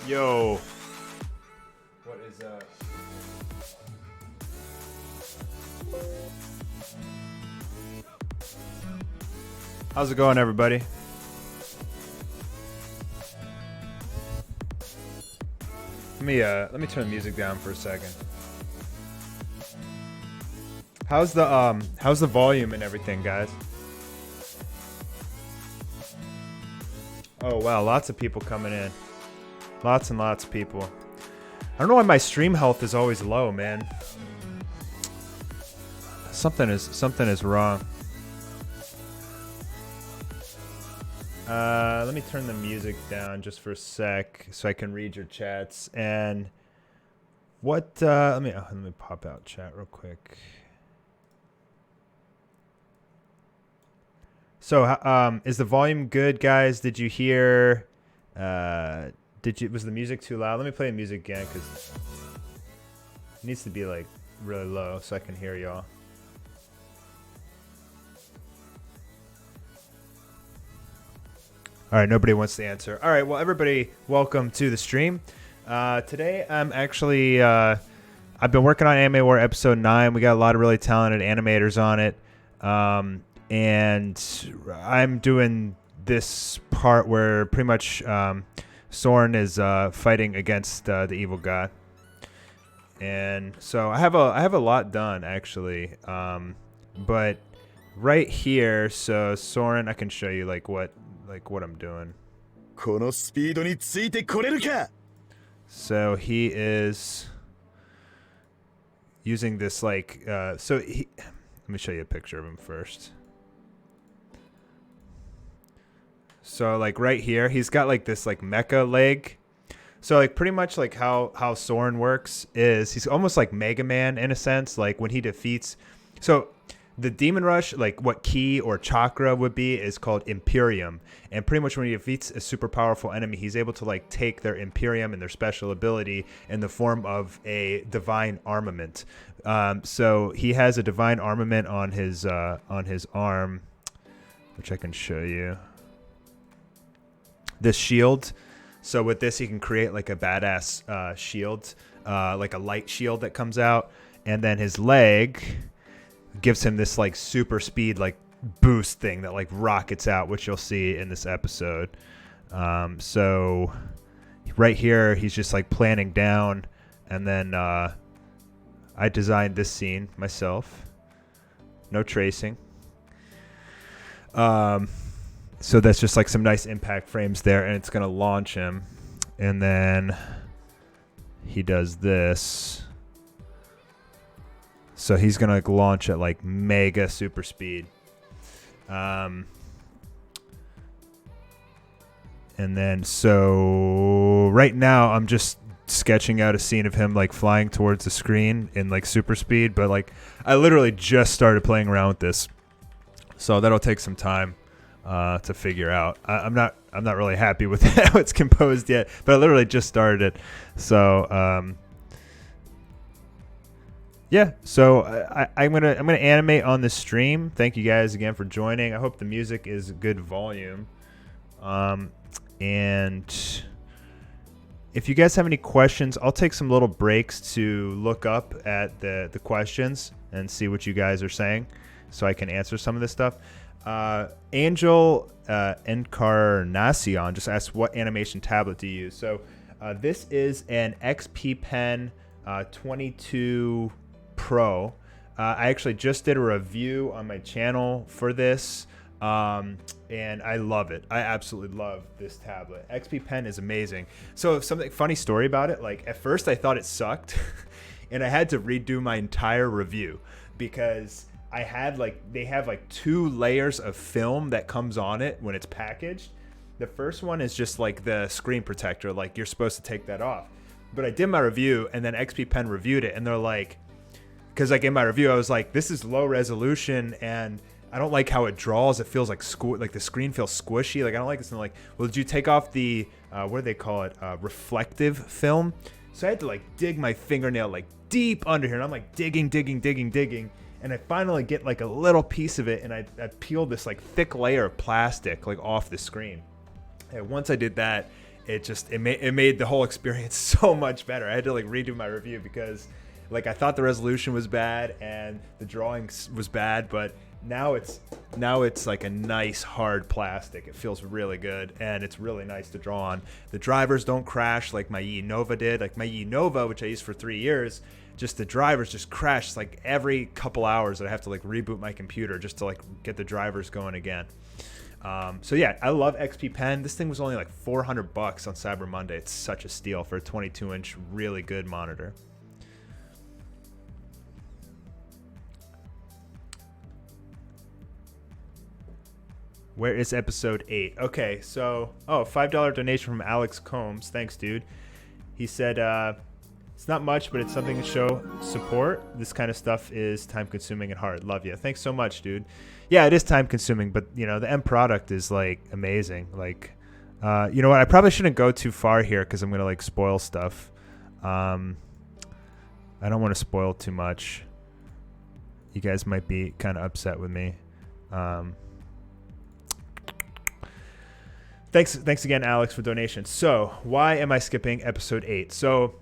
Yo. What is up? How's it going, everybody? Let me turn the music down for a second. How's the volume and everything, guys? Oh wow, lots of people coming in. Lots and lots of people. I don't know why my stream health is always low, man. Something is wrong. Let me turn the music down just for a sec so I can read your chats. And what? Let me pop out chat real quick. So, is the volume good, guys? Did you hear? Was the music too loud? Let me play the music again because it needs to be like really low so I can hear y'all. All right, nobody wants to answer. All right, well, everybody, welcome to the stream. Today, I'm actually, I've been working on Anime War Episode 9. We got a lot of really talented animators on it. And I'm doing this part where pretty much Soren is fighting against the evil god. And so I have a lot done, actually. But right here, so Soren, I can show you what I'm doing. So he is using this let me show you a picture of him first. So right here, he's got this mecha leg. So pretty much how Soren works is he's almost like Mega Man in a sense, when he defeats. So the Demon Rush, what ki or chakra would be, is called Imperium. And pretty much when he defeats a super powerful enemy, he's able to take their Imperium and their special ability in the form of a divine armament. So he has a divine armament on his arm, which I can show you. This shield. So with this, he can create a badass shield, like a light shield that comes out. And then his leg gives him this super speed boost thing that rockets out, which you'll see in this episode. So right here, he's just planning down, and then I designed this scene myself. No tracing. So that's just some nice impact frames there, and it's gonna launch him, and then he does this. So he's gonna launch at mega super speed. And then so right now I'm just sketching out a scene of him flying towards the screen in super speed, but I literally just started playing around with this, so that'll take some time to figure out. I'm not really happy with how it's composed yet, but I literally just started it. So yeah, so I'm gonna animate on the stream. Thank you guys again for joining. I hope the music is good volume. And if you guys have any questions, I'll take some little breaks to look up at the questions and see what you guys are saying, so I can answer some of this stuff. Angel Encarnacion just asked, what animation tablet do you use? So this is an XP Pen 22 Pro. I actually just did a review on my channel for this, and I love it. I absolutely love this tablet. XP Pen is amazing. So something funny story about it, at first I thought it sucked and I had to redo my entire review because I had they have 2 layers of film that comes on it when it's packaged. The first one is just the screen protector, you're supposed to take that off. But I did my review, and then XP Pen reviewed it, and they're because in my review I was this is low resolution, and I don't like how it draws. It feels like like the screen feels squishy. Like I don't like this. And like, well, did you take off the what do they call it? Reflective film. So I had to like dig my fingernail like deep under here, and I'm like digging, and I finally get like a little piece of it, and I peeled this like thick layer of plastic like off the screen. And once I did that, it made the whole experience so much better. I had to like redo my review because like I thought the resolution was bad and the drawing was bad, but now it's like a nice hard plastic. It feels really good, and it's really nice to draw on. The drivers don't crash like my Yi Nova did. Like my Yi Nova, which I used for 3 years, just the drivers just crash like every couple hours that I have to like reboot my computer just to like get the drivers going again. So yeah, I love XP Pen. This thing was only like $400 on Cyber Monday. It's such a steal for a 22-inch really good monitor. Where is episode 8? Okay, so, $5 donation from Alex Combs. Thanks, dude. He said, it's not much, but it's something to show support. This kind of stuff is time-consuming and hard. Love you. Thanks so much, dude. Yeah, it is time-consuming, but, the end product is, like, amazing. Like, you know what? I probably shouldn't go too far here because I'm going to, like, spoil stuff. I don't want to spoil too much. You guys might be kind of upset with me. Thanks again, Alex, for donation. So, why am I skipping episode 8? So,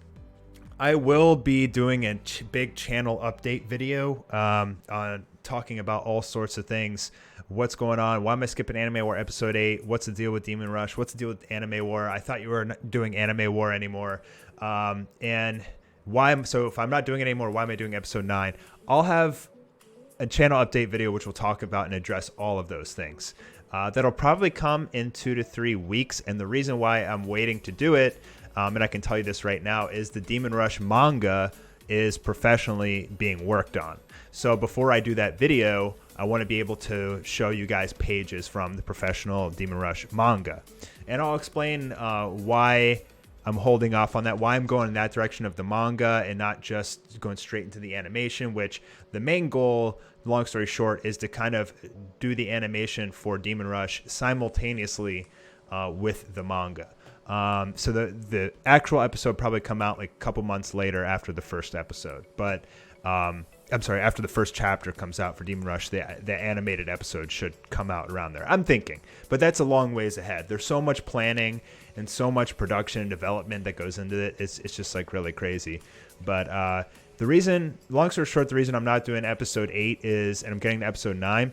I will be doing a big channel update video on talking about all sorts of things. What's going on? Why am I skipping Anime War episode 8? What's the deal with Demon Rush? What's the deal with Anime War? I thought you were not doing Anime War anymore. And so if I'm not doing it anymore, why am I doing episode 9? I'll have a channel update video which will talk about and address all of those things. That'll probably come in 2 to 3 weeks, and the reason why I'm waiting to do it, and I can tell you this right now, is the Demon Rush manga is professionally being worked on. So before I do that video, I want to be able to show you guys pages from the professional Demon Rush manga. And I'll explain why I'm holding off on that, why I'm going in that direction of the manga and not just going straight into the animation, which the main goal, long story short, is to kind of do the animation for Demon Rush simultaneously with the manga. So the actual episode probably come out like a couple months later after the first episode. But I'm sorry, after the first chapter comes out for Demon Rush, the animated episode should come out around there. I'm thinking. But that's a long ways ahead. There's so much planning and so much production and development that goes into it. It's just like really crazy. But the reason, long story short, the reason I'm not doing episode 8 is, and I'm getting to episode 9,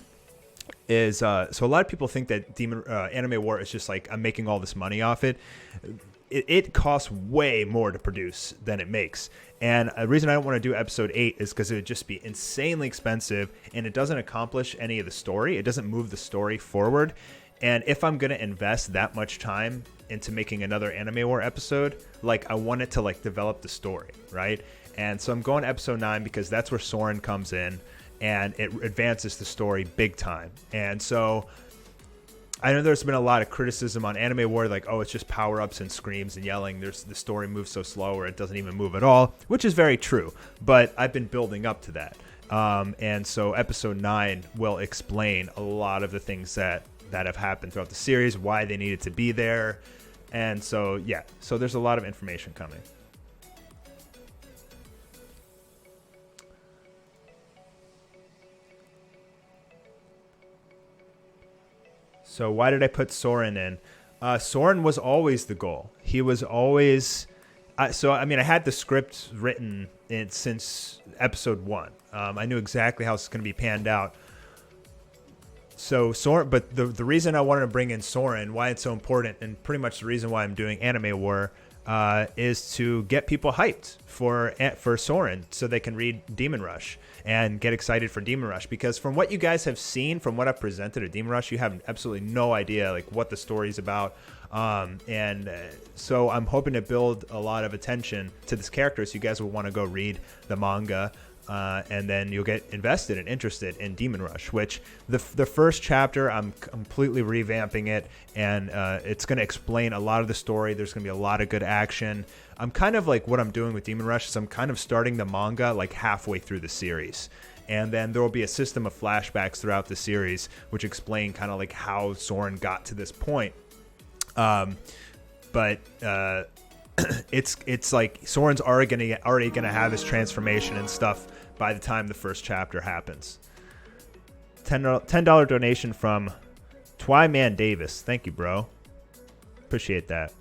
is so a lot of people think that Anime War is just like I'm making all this money off it. It costs way more to produce than it makes. And the reason I don't want to do episode 8 is because it would just be insanely expensive, and it doesn't accomplish any of the story. It doesn't move the story forward. And if I'm going to invest that much time into making another Anime War episode, like I want it to like develop the story, right? And so I'm going to episode 9 because that's where Soren comes in, and it advances the story big time. And so I know there's been a lot of criticism on Anime War, like, oh, it's just power-ups and screams and yelling. The story moves so slow or it doesn't even move at all, which is very true. But I've been building up to that. And so episode 9 will explain a lot of the things that have happened throughout the series, why they needed to be there. And so, yeah, so there's a lot of information coming. So why did I put Soren in? Soren was always the goal. He was always... I had the script written since episode 1. I knew exactly how it's going to be panned out. So Soren, but the reason I wanted to bring in Soren, why it's so important, and pretty much the reason why I'm doing Anime War, is to get people hyped for Soren so they can read Demon Rush and get excited for Demon Rush. Because from what you guys have seen, from what I've presented at Demon Rush, you have absolutely no idea like what the story's about. So I'm hoping to build a lot of attention to this character, so you guys will want to go read the manga. And then you'll get invested and interested in Demon Rush, which the first chapter, I'm completely revamping it, and it's going to explain a lot of the story. There's going to be a lot of good action. I'm kind of like what I'm doing with Demon Rush is I'm kind of starting the manga like halfway through the series. And then there will be a system of flashbacks throughout the series, which explain kind of like how Soren got to this point. But it's like Soren's already gonna have his transformation and stuff by the time the first chapter happens. $10 donation from Twyman Davis. Thank you, bro. Appreciate that.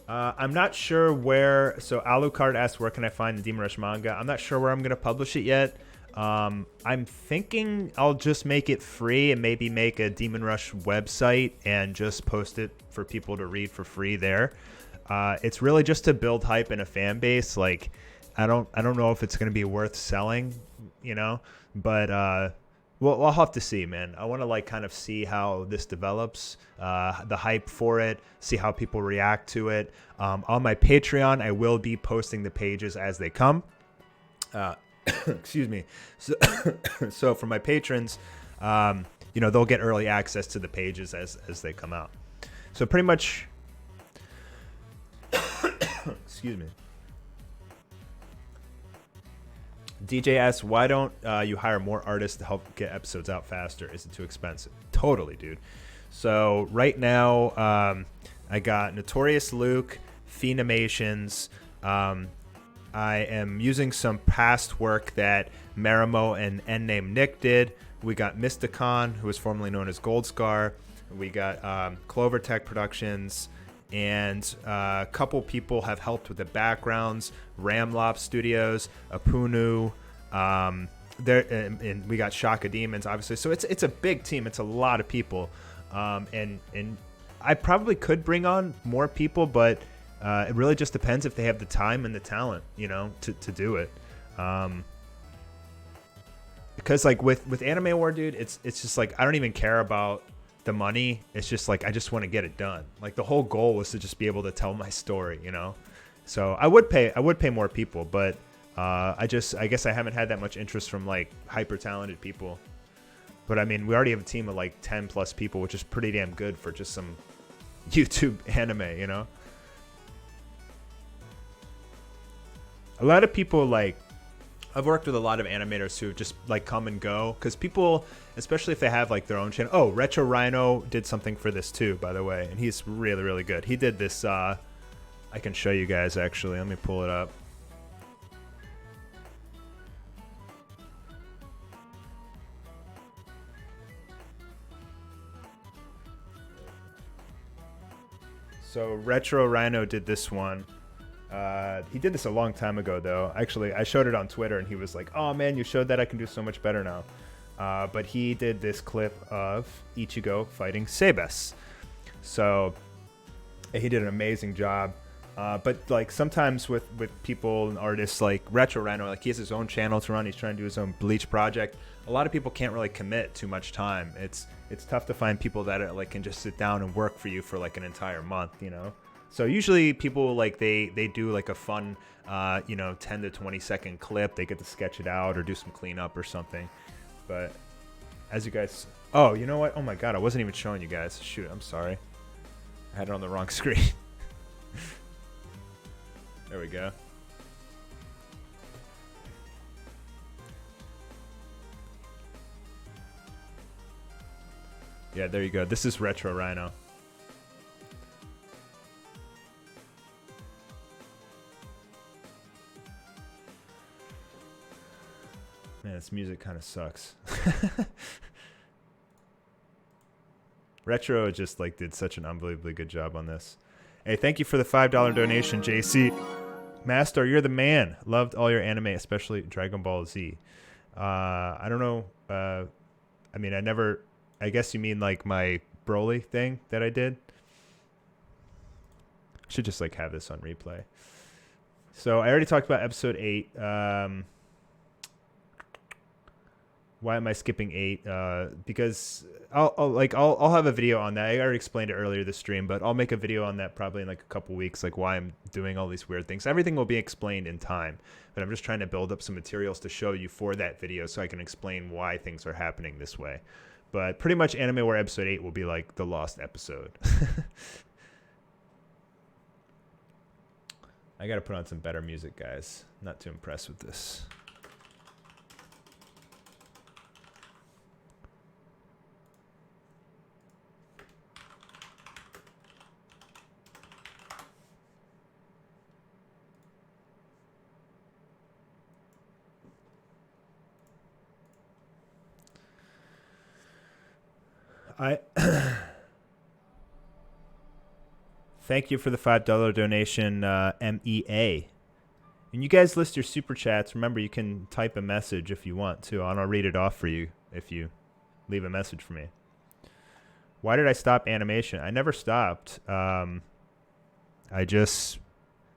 I'm not sure where. So Alucard asked, where can I find the Demon Rush manga? I'm not sure where I'm going to publish it yet. I'm thinking I'll just make it free and maybe make a Demon Rush website and just post it for people to read for free there. It's really just to build hype in a fan base. Like, I don't know if it's going to be worth selling, but well, I'll have to see, man. I want to like kind of see how this develops, the hype for it, see how people react to it. On my Patreon, I will be posting the pages as they come. Excuse me. So for my patrons, they'll get early access to the pages as they come out. So pretty much, excuse me. DJ asks, why don't you hire more artists to help get episodes out faster? Is it too expensive? Totally, dude. So right now, I got Notorious Luke, Phenomimations. I am using some past work that Marimo and N-Name Nick did. We got Mysticon, who was formerly known as Gold Scar. We got Clover Tech Productions. And a couple people have helped with the backgrounds. Ramlop Studios, Apunu, and we got Shaka Demons, obviously. So it's a big team. It's a lot of people, and I probably could bring on more people, but it really just depends if they have the time and the talent, to do it. Because like with Anime War, dude, it's just like I don't even care about the money. It's just like I just want to get it done. Like the whole goal was to just be able to tell my story, So I would pay more people, but I guess I haven't had that much interest from like hyper talented people. But I mean, we already have a team of like 10 plus people, which is pretty damn good for just some YouTube anime, A lot of people like, I've worked with a lot of animators who just like come and go, because people, especially if they have like their own channel. Oh, Retro Rhino did something for this too, by the way, and he's really, really good. He did this. I can show you guys actually. Let me pull it up. So Retro Rhino did this one. He did this a long time ago, though. Actually, I showed it on Twitter, and he was like, "Oh man, you showed that. I can do so much better now." But he did this clip of Ichigo fighting Sebes. So he did an amazing job. But like sometimes with people and artists like Retro Rhino, like he has his own channel to run. He's trying to do his own Bleach project. A lot of people can't really commit too much time. It's tough to find people that like can just sit down and work for you for like an entire month, So usually people like they do like a fun 10 to 20 second clip. They get to sketch it out or do some cleanup or something. But as you guys, oh, you know what? Oh my God, I wasn't even showing you guys. Shoot, I'm sorry. I had it on the wrong screen. There we go. Yeah, there you go. This is Retro Rhino. Man, this music kind of sucks. Retro just like did such an unbelievably good job on this. Hey, thank you for the $5 donation, JC. Mastar, you're the man. Loved all your anime, especially Dragon Ball Z. I don't know. I mean, I guess you mean like my Broly thing that I did. Should just like have this on replay. So I already talked about episode 8. Why am I skipping 8? Because I'll have a video on that. I already explained it earlier this stream, but I'll make a video on that probably in like a couple weeks, like why I'm doing all these weird things. Everything will be explained in time, but I'm just trying to build up some materials to show you for that video so I can explain why things are happening this way. But pretty much Anime War episode 8 will be like the lost episode. I gotta put on some better music, guys. Not too impressed with this. I thank you for the $5 donation, MEA. And you guys list your super chats. Remember, you can type a message if you want to, and I'll read it off for you if you leave a message for me. Why did I stop animation? I never stopped. I just,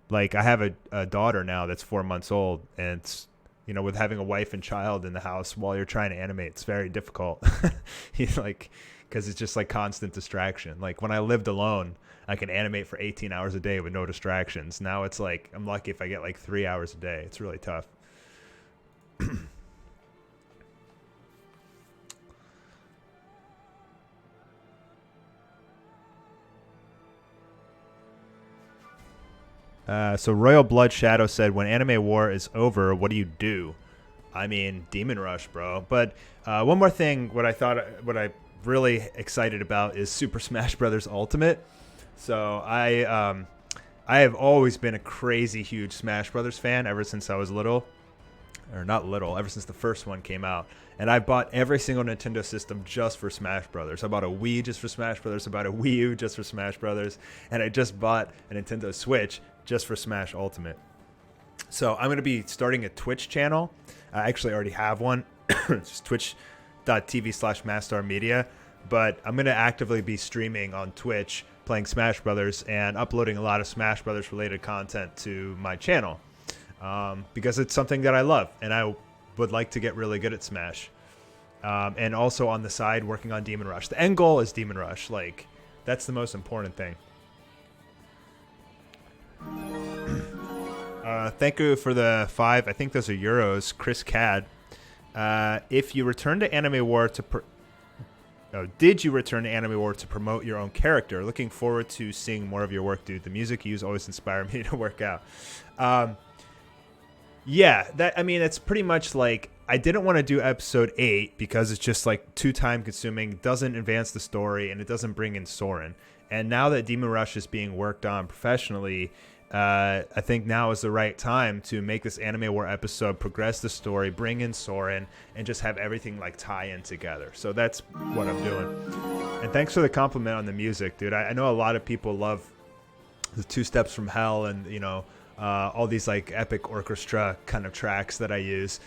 like, I have a daughter now that's 4 months old, and it's, you know, with having a wife and child in the house while you're trying to animate, it's very difficult. Like, because it's just like constant distraction. Like when I lived alone, I can animate for 18 hours a day with no distractions. Now it's like, I'm lucky if I get like 3 hours a day. It's really tough. So Royal Blood Shadow said, when Anime War is over, what do you do? I mean, Demon Rush, bro. But one more thing, what I'm really excited about is Super Smash Brothers Ultimate. So I have always been a crazy huge Smash Brothers fan ever since I was little. Or not little, ever since the first one came out. And I bought every single Nintendo system just for Smash Brothers. I bought a Wii just for Smash Brothers. I bought a Wii U just for Smash Brothers. And I just bought a Nintendo Switch just for Smash Ultimate. So I'm going to be starting a Twitch channel. I actually already have one. It's just twitch.tv/Mastar Media. But I'm going to actively be streaming on Twitch, playing Smash Brothers, and uploading a lot of Smash Brothers related content to my channel. Because it's something that I love, and I would like to get really good at Smash. And also on the side, working on Demon Rush. The end goal is Demon Rush. Like, that's the most important thing. Thank you for the 5. I think those are euros. Chris Cad. If you return to Anime War to... did you return to Anime War to promote your own character? Looking forward to seeing more of your work, dude. The music you use always inspire me to work out. Yeah, it's pretty much like, I didn't want to do episode 8 because it's just like too time consuming, doesn't advance the story, and it doesn't bring in Soren. And now that Demon Rush is being worked on professionally, I think now is the right time to make this Anime War episode, progress the story, bring in Soren, and just have everything like tie in together. So that's what I'm doing. And thanks for the compliment on the music, dude. I know a lot of people love the 2 Steps from Hell and, you know, all these like epic orchestra kind of tracks that I use.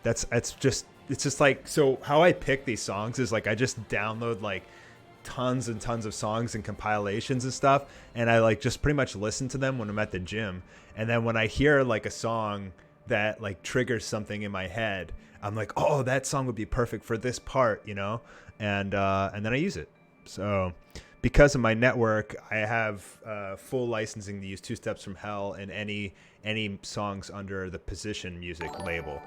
It's just like, so how I pick these songs is like, I just download like tons and tons of songs and compilations and stuff, and I like just pretty much listen to them when I'm at the gym. And then when I hear like a song that like triggers something in my head, I'm like, oh, that song would be perfect for this part, you know? And then I use it. So because of my network, I have full licensing to use 2 Steps from Hell and any songs under the Position Music label.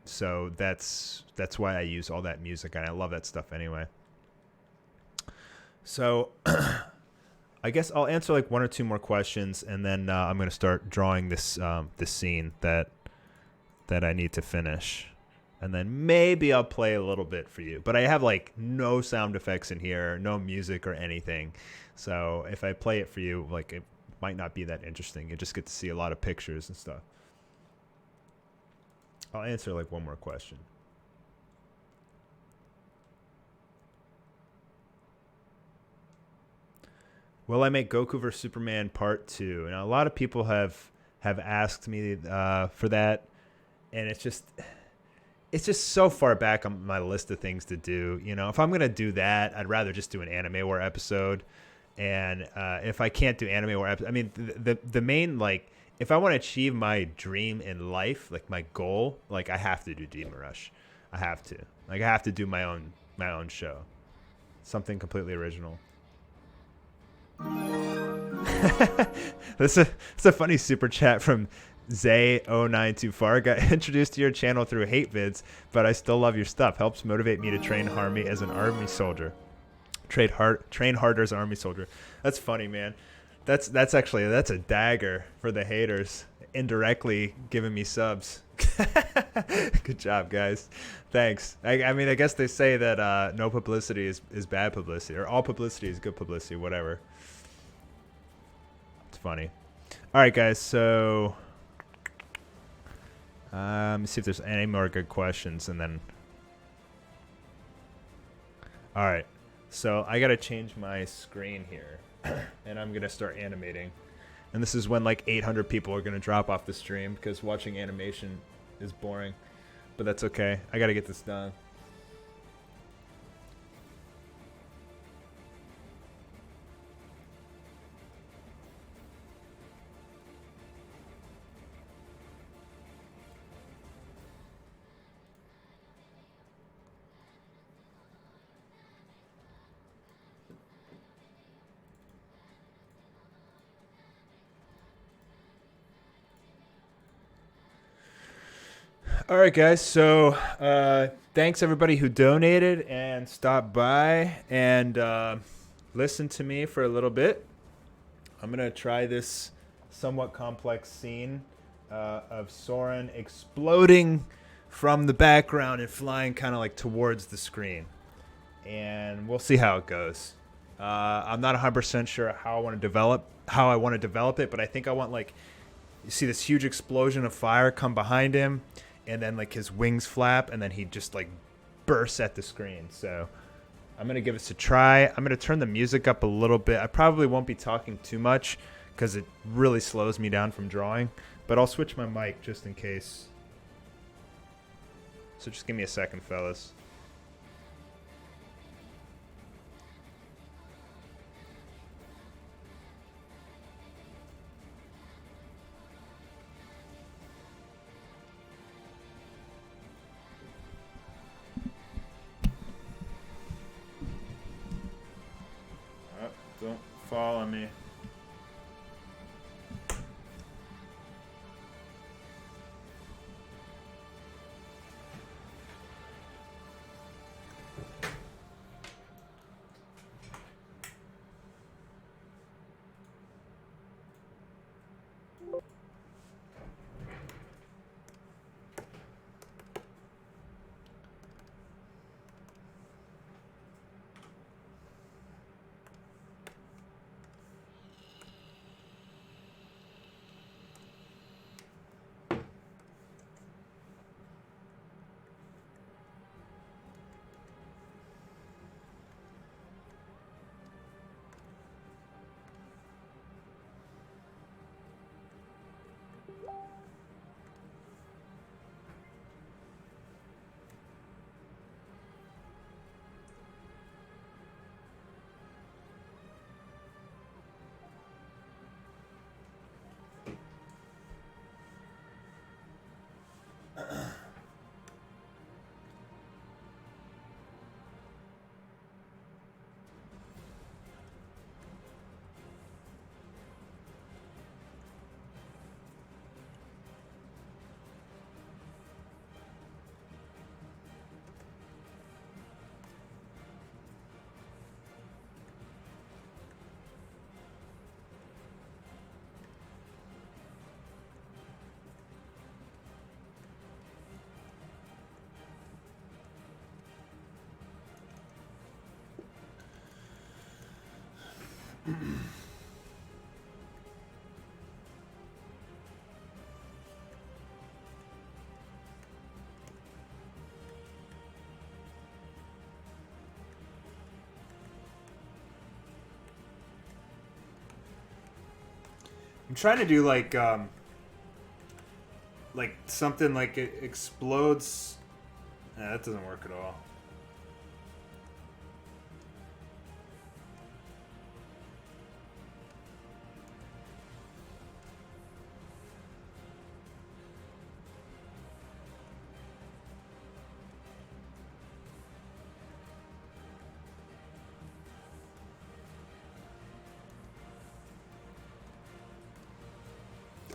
So that's why I use all that music, and I love that stuff anyway. So I guess I'll answer like 1 or 2 more questions, and then I'm going to start drawing this scene that I need to finish. And then maybe I'll play a little bit for you. But I have like no sound effects in here, no music or anything. So if I play it for you, like, it might not be that interesting. You just get to see a lot of pictures and stuff. I'll answer like 1 more question. Will I make Goku vs. Superman Part 2? Now, a lot of people have asked me for that, and it's just so far back on my list of things to do. You know, if I'm gonna do that, I'd rather just do an Anime War episode. And if I can't do Anime War episode, I mean, the main, like, if I want to achieve my dream in life, like my goal, like, I have to do Demon Rush. I have to. Like, I have to do my own show, something completely original. That's a funny super chat from Zay0924. Got introduced to your channel through hate vids, but I still love your stuff. Helps motivate me to train harder as an army soldier. Train harder as an army soldier. That's funny, man. That's actually that's a dagger for the haters, indirectly giving me subs. Good job, guys. Thanks. I mean, I guess they say that no publicity is bad publicity, or all publicity is good publicity. Whatever. It's funny. All right, guys. So let me see if there's any more good questions, and then. All right. So I gotta change my screen here, and I'm gonna start animating. And this is when like 800 people are gonna drop off the stream because watching animation is boring. But that's okay. I gotta get this done. All right, guys. So thanks everybody who donated and stopped by and listened to me for a little bit. I'm gonna try this somewhat complex scene of Soren exploding from the background and flying kind of like towards the screen, and we'll see how it goes. I'm not 100% sure how I want to develop it, but I think I want like you see this huge explosion of fire come behind him, and then like his wings flap, and then he just like bursts at the screen. So I'm going to give this a try. I'm going to turn the music up a little bit. I probably won't be talking too much because it really slows me down from drawing, but I'll switch my mic just in case. So just give me a second, fellas. Don't fall on me. I'm trying to do like something like it explodes. Nah, that doesn't work at all.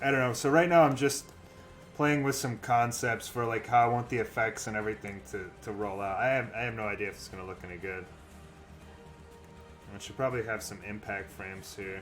I don't know. So right now I'm just playing with some concepts for like how I want the effects and everything to roll out. I have no idea if it's gonna look any good. I should probably have some impact frames here.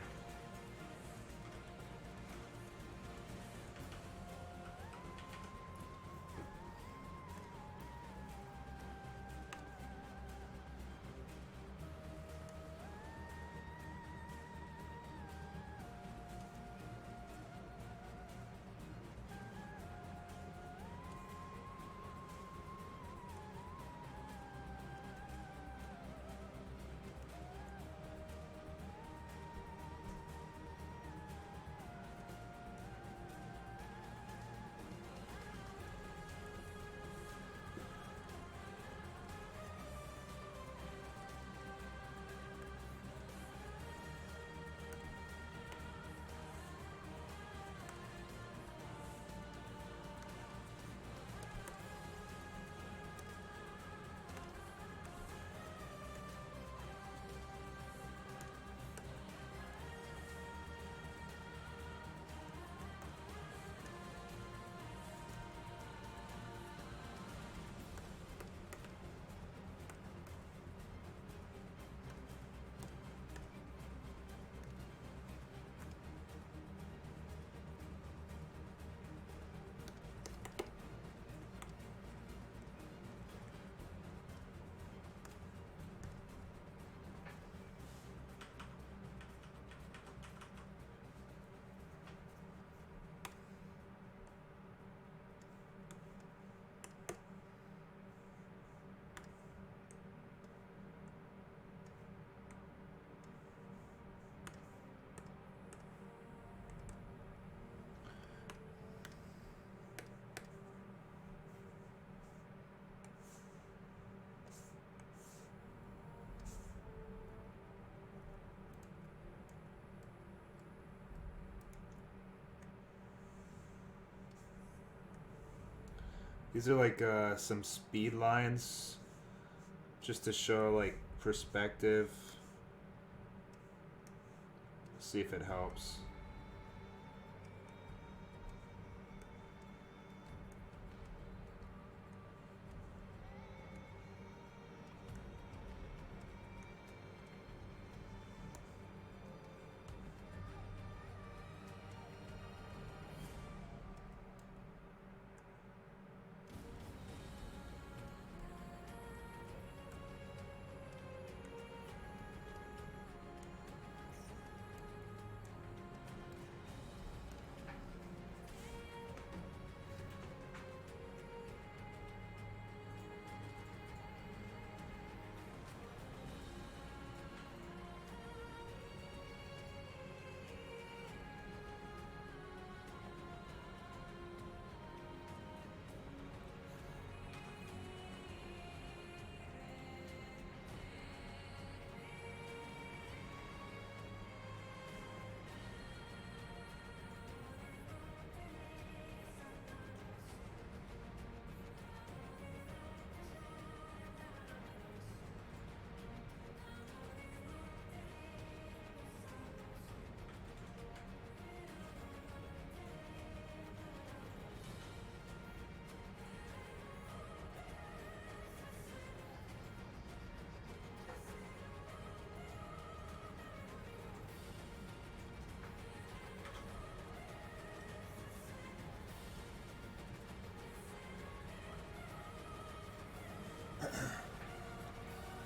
These are like some speed lines just to show like perspective. See if it helps.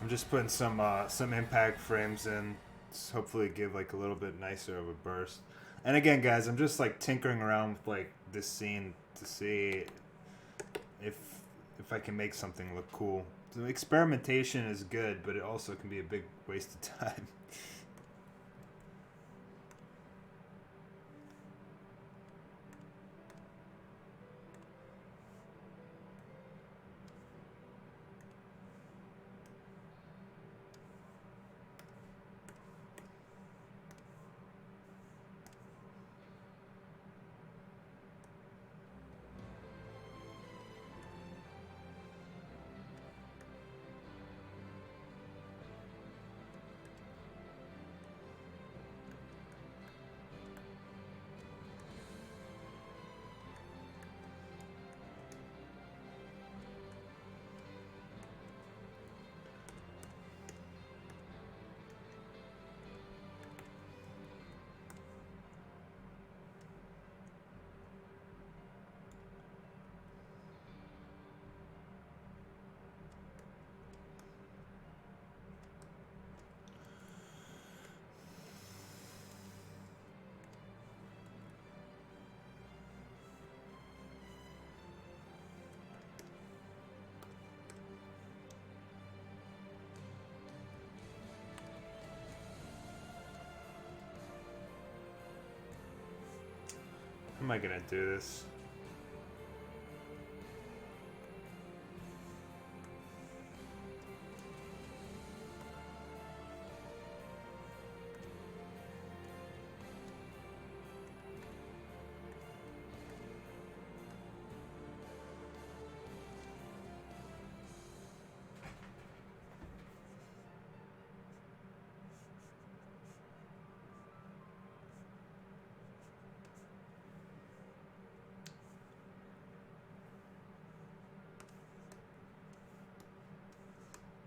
I'm just putting some impact frames in, hopefully give like a little bit nicer of a burst. And again, guys, I'm just like tinkering around with like this scene to see if I can make something look cool. So experimentation is good, but it also can be a big waste of time. How am I gonna do this?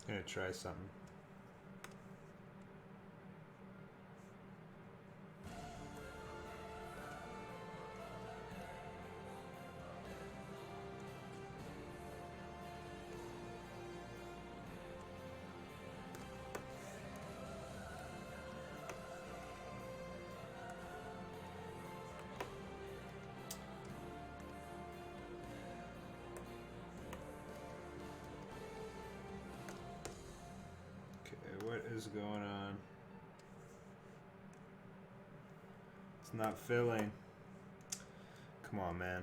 I'm gonna try something. What is going on? It's not filling. Come on, man.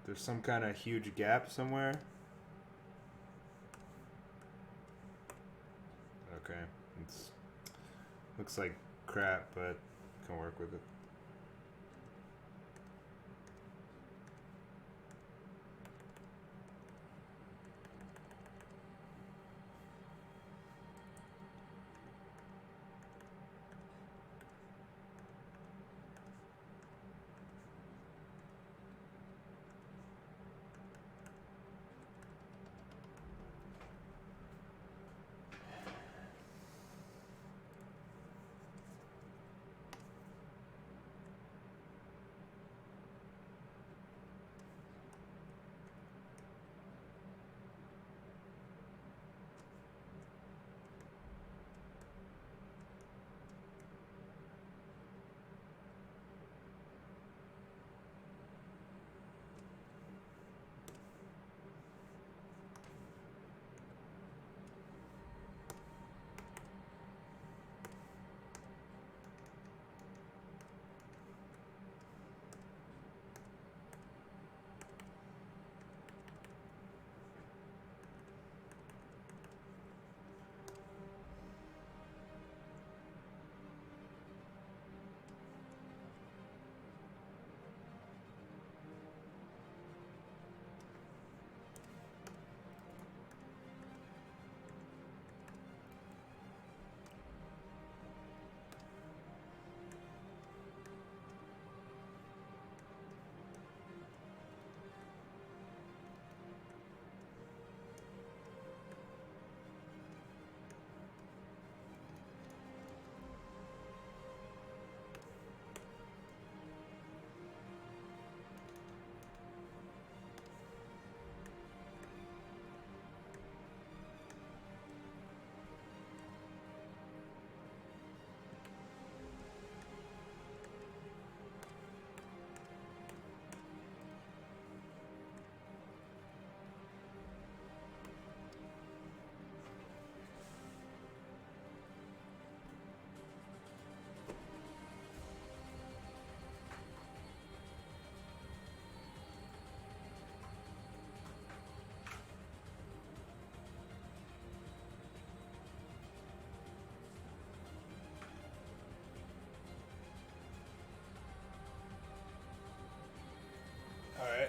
There's some kind of huge gap somewhere. Okay. It's looks like crap, but can work with it.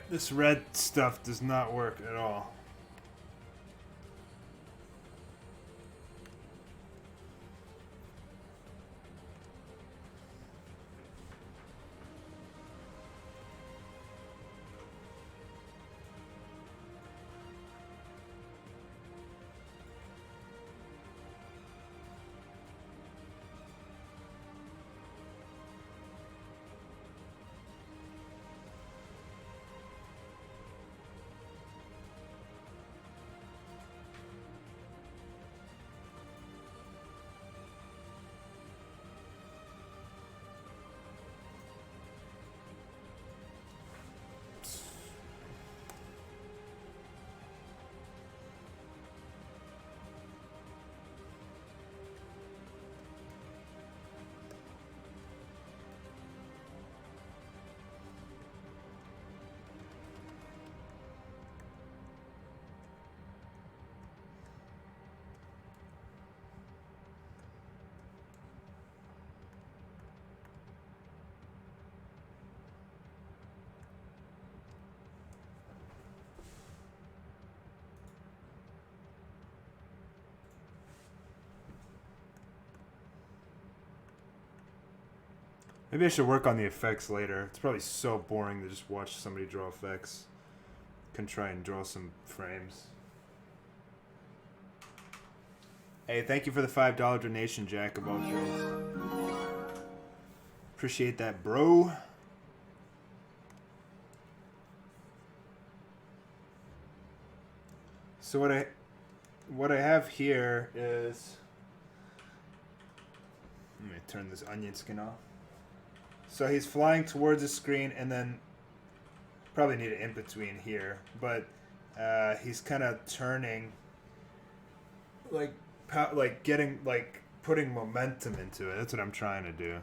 This red stuff does not work at all. Maybe I should work on the effects later. It's probably so boring to just watch somebody draw effects. Can try and draw some frames. Hey, thank you for the $5 donation, Jack of all trades. Appreciate that, bro. So what I have here is, let me turn this onion skin off. So he's flying towards the screen, and then probably need an in between here, but he's kind of turning, like getting, like putting momentum into it. That's what I'm trying to do.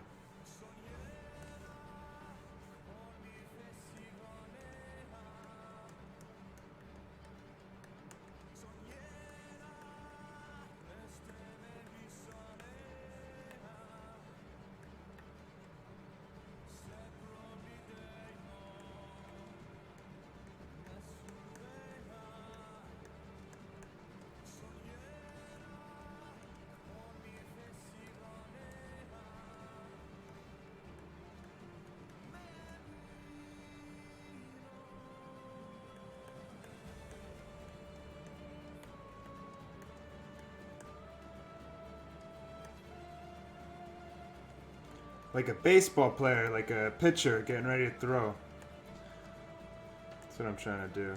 Like a baseball player, like a pitcher getting ready to throw. That's what I'm trying to do.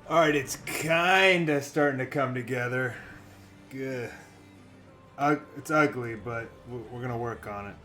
All right, it's kind of starting to come together. Good. It's ugly, but we're gonna work on it.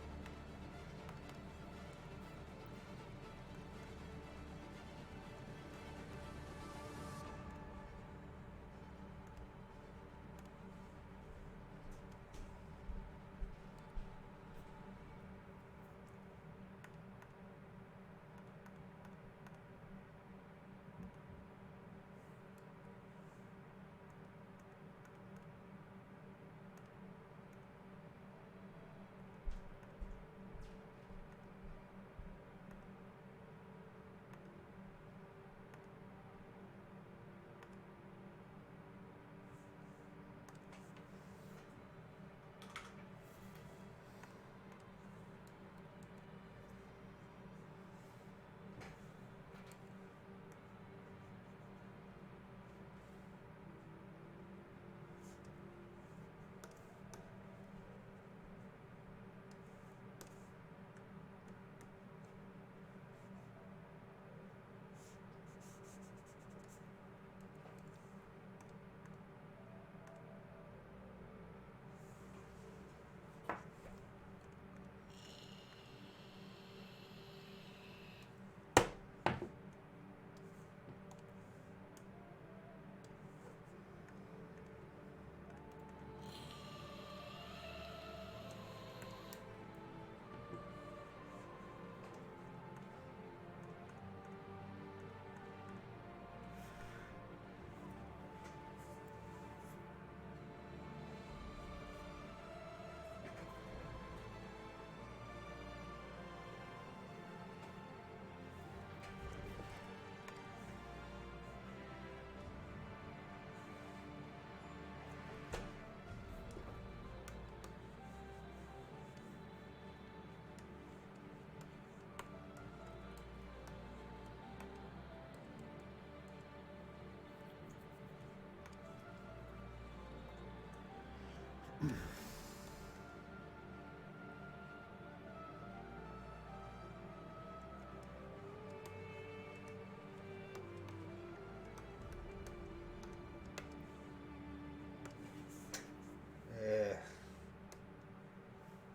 Yeah.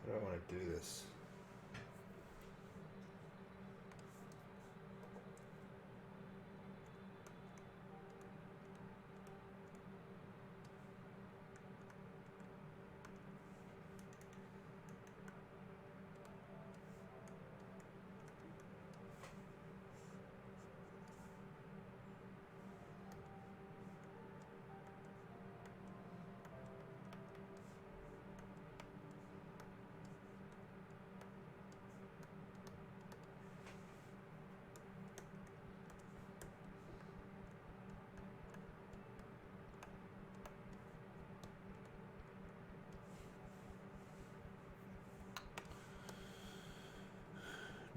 How do I want to do this?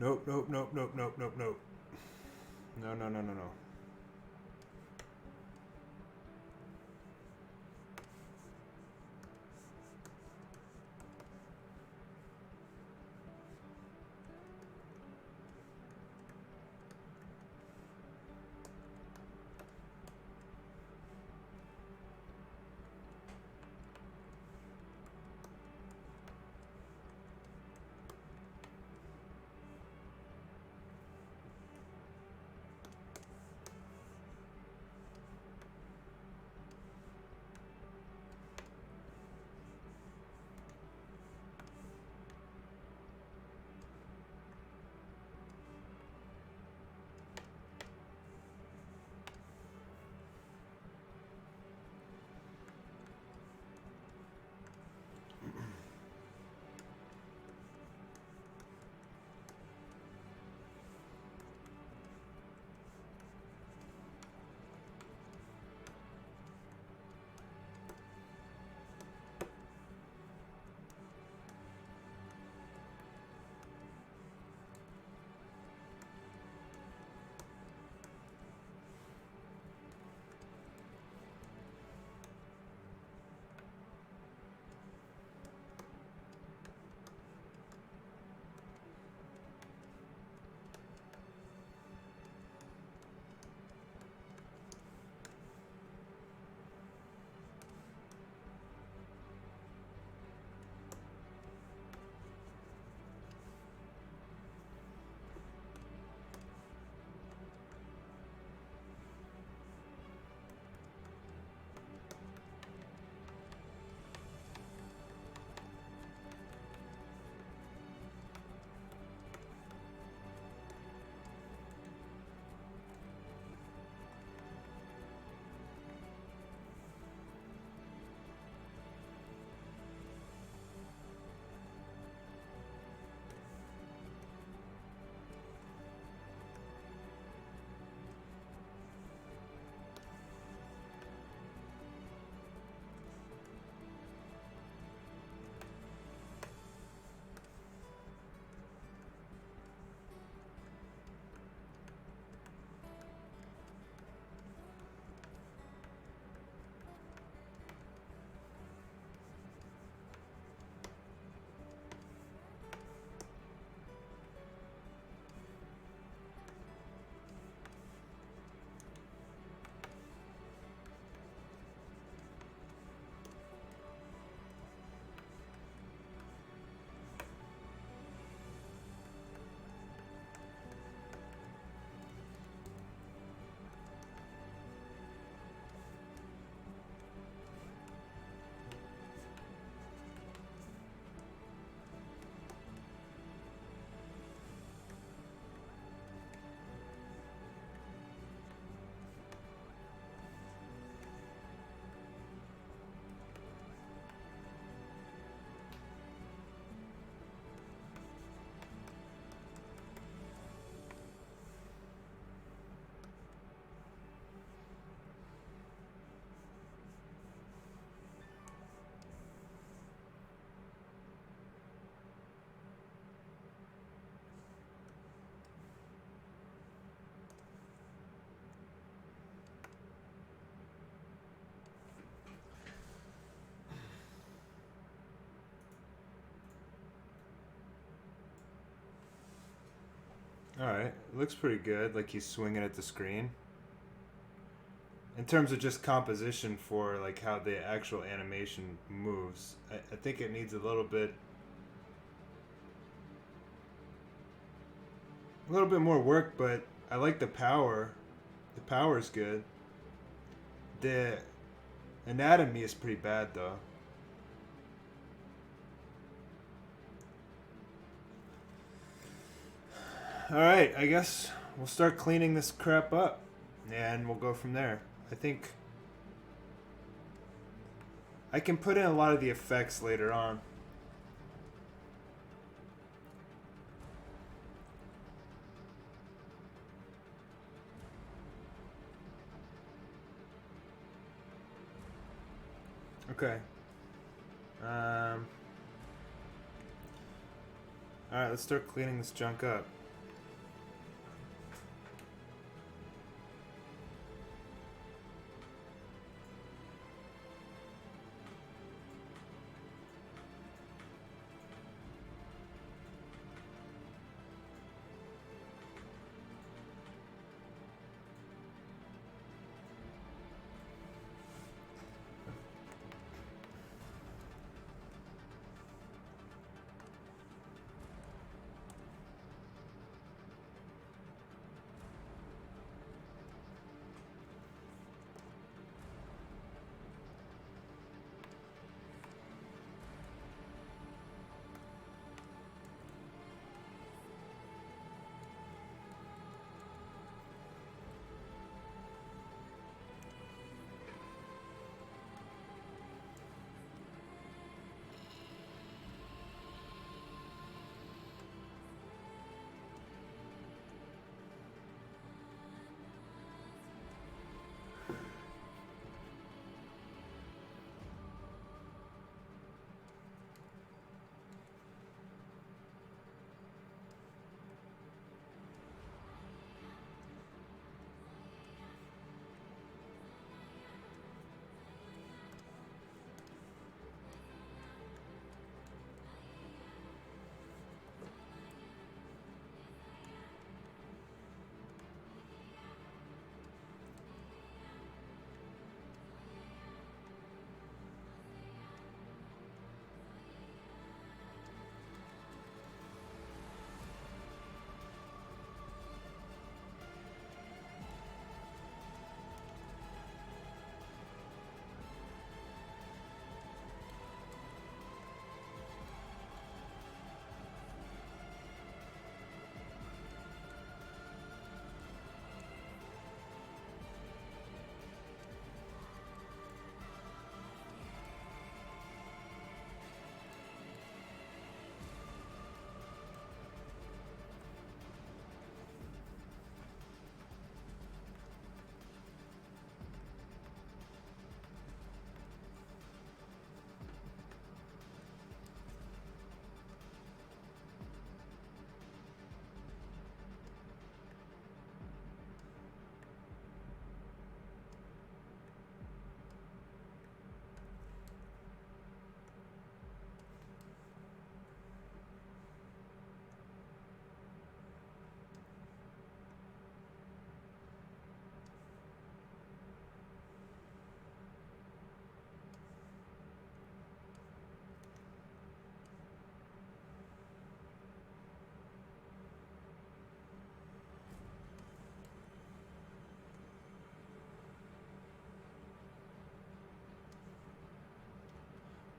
Nope, nope, nope, nope, nope, nope, nope. No, no, no, no, no. Alright, it looks pretty good, like he's swinging at the screen. In terms of just composition for like how the actual animation moves, I think it needs a little bit more work, but I like the power. The power is good. The anatomy is pretty bad though. Alright, I guess we'll start cleaning this crap up and we'll go from there. I think I can put in a lot of the effects later on. Okay. Alright, let's start cleaning this junk up.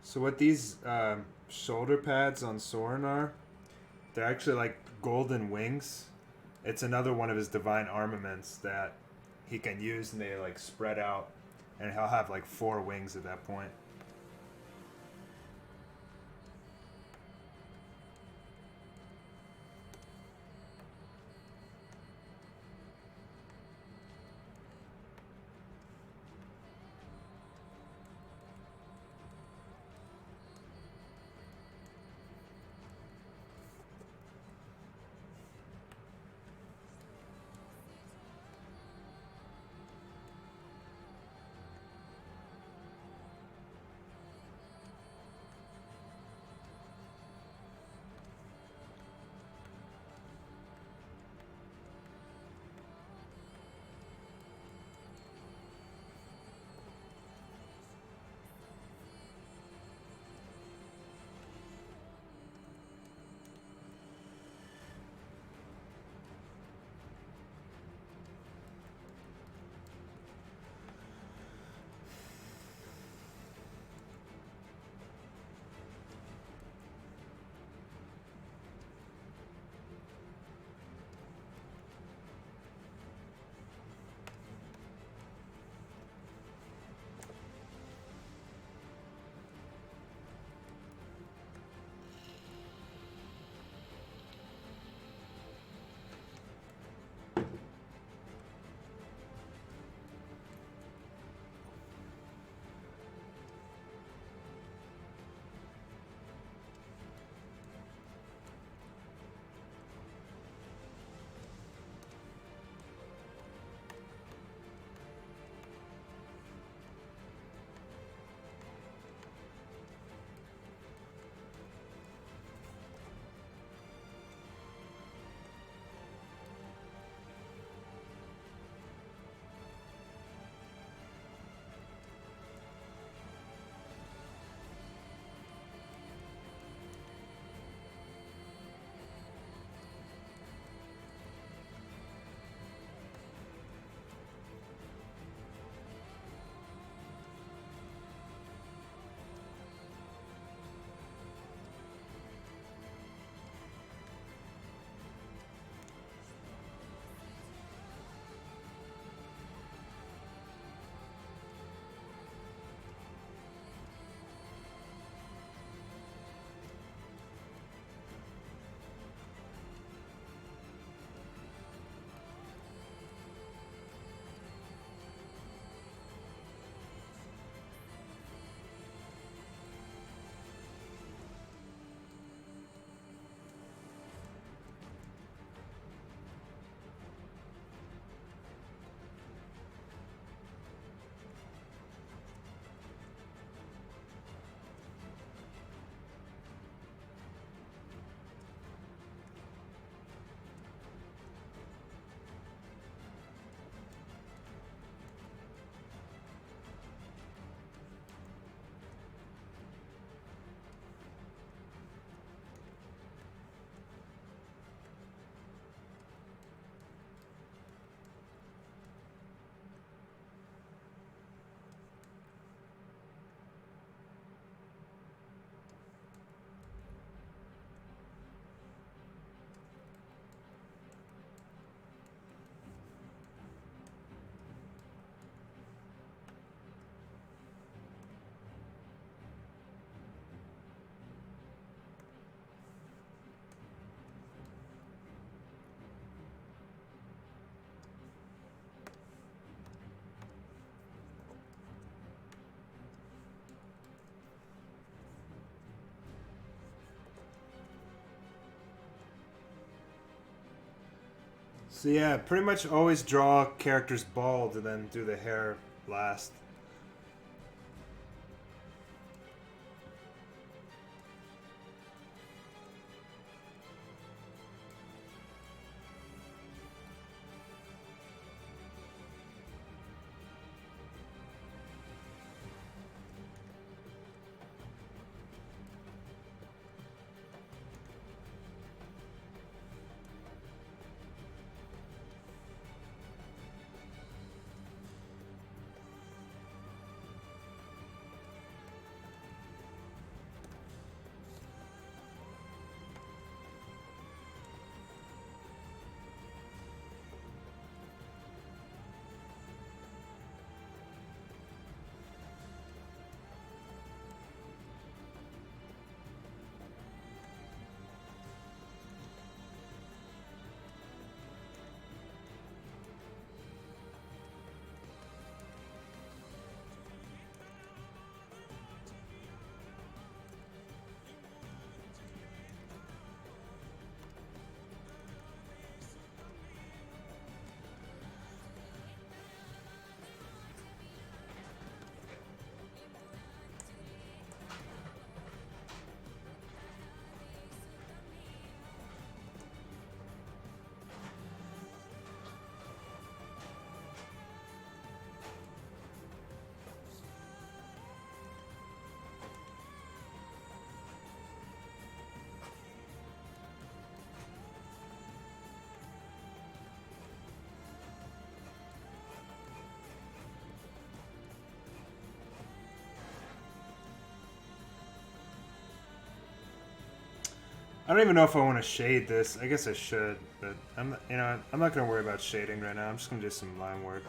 So what these shoulder pads on Soren are, they're actually like golden wings. It's another one of his divine armaments that he can use, and they like spread out, and he'll have like 4 wings at that point. So yeah, pretty much always draw characters bald and then do the hair last. I don't even know if I want to shade this. I guess I should, but I'm not, I'm not gonna worry about shading right now. I'm just gonna do some line work.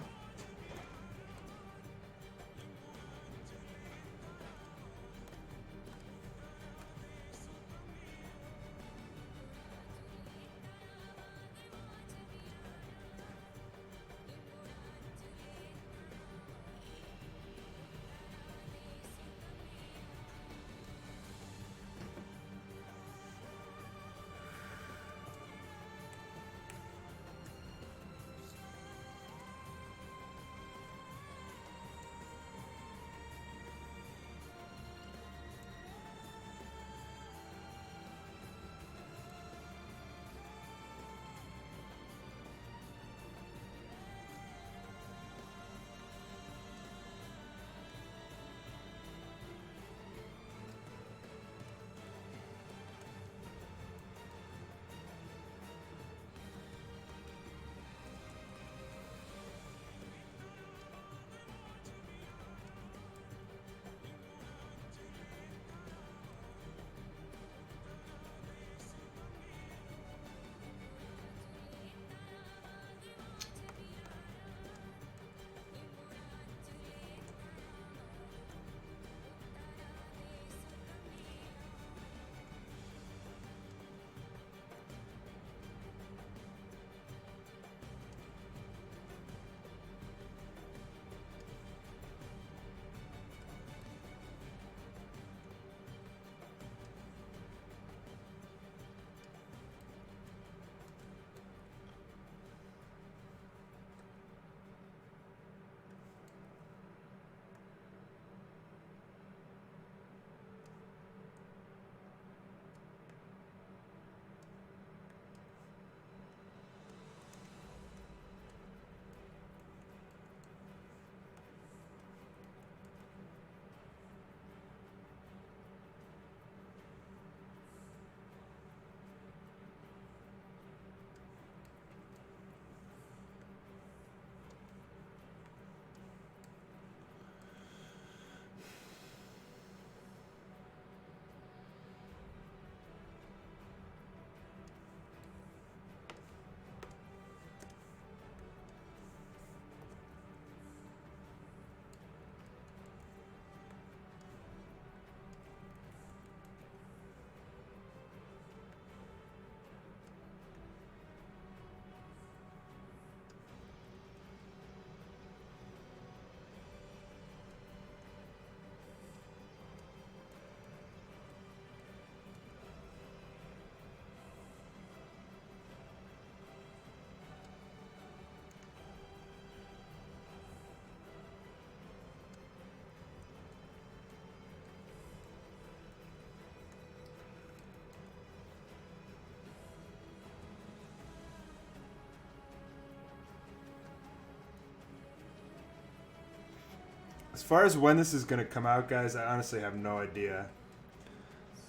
As far as when this is gonna come out, guys, I honestly have no idea.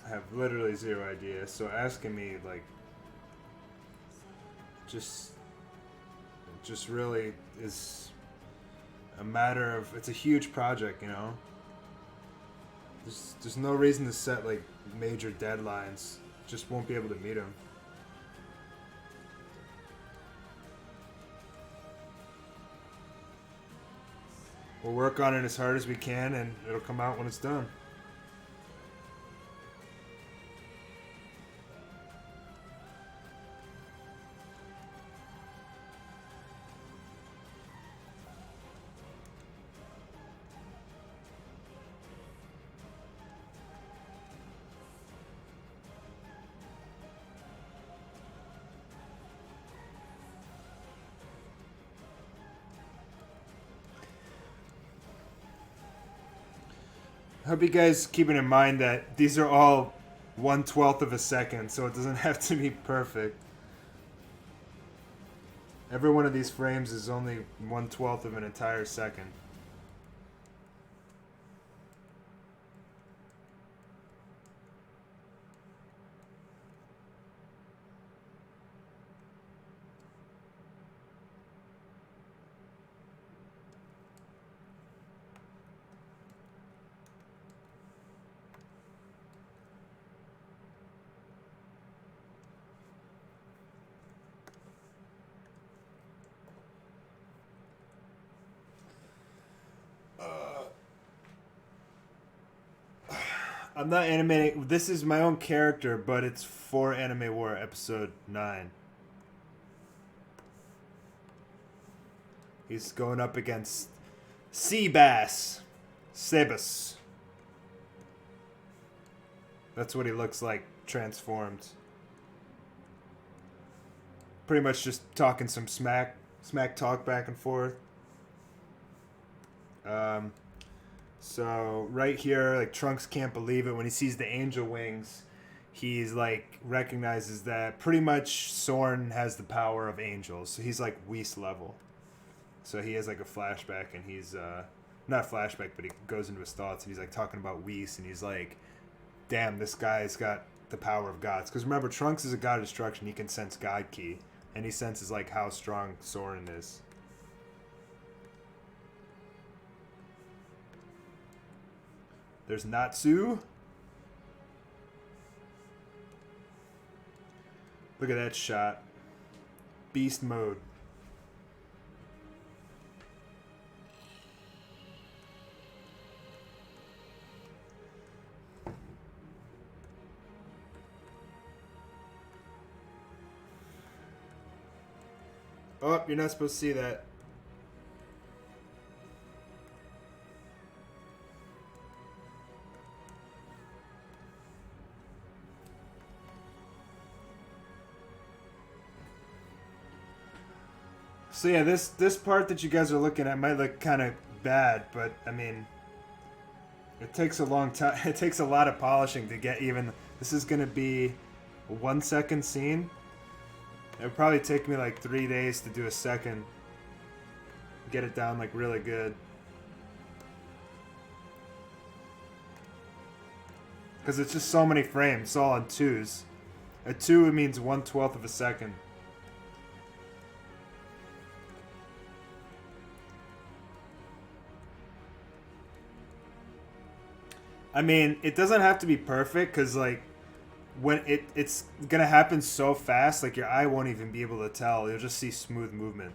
I have literally zero idea. So asking me like just really is a matter of, it's a huge project, you know. There's no reason to set like major deadlines. Just won't be able to meet them. We'll work on it as hard as we can, and it'll come out when it's done. I hope you guys keeping in mind that these are all 1/12 of a second, so it doesn't have to be perfect. Every one of these frames is only 1/12 of an entire second. I'm not animating. This is my own character, but it's for Anime War episode 9. He's going up against Seabass. Sebas. That's what he looks like transformed. Pretty much just talking some smack talk back and forth. So right here, like Trunks can't believe it when he sees the angel wings. He's like recognizes that pretty much Soren has the power of angels. So he's like Whis level. So he has like a flashback, and he's not a flashback, but he goes into his thoughts, and he's like talking about Whis, and he's like, "Damn, this guy's got the power of gods." Because remember, Trunks is a god of destruction. He can sense God Ki, and he senses like how strong Soren is. There's Natsu. Look at that shot. Beast mode. Oh, you're not supposed to see that. So yeah, this part that you guys are looking at might look kind of bad, but I mean, it takes a long time. It takes a lot of polishing to get even. This is gonna be a 1 second scene. It would probably take me like 3 days to do a second. Get it down like really good. Because it's just so many frames, it's all on twos. A 2 means 1/12 of a second. I mean, it doesn't have to be perfect, because like when it's gonna happen so fast, like your eye won't even be able to tell. You'll just see smooth movement.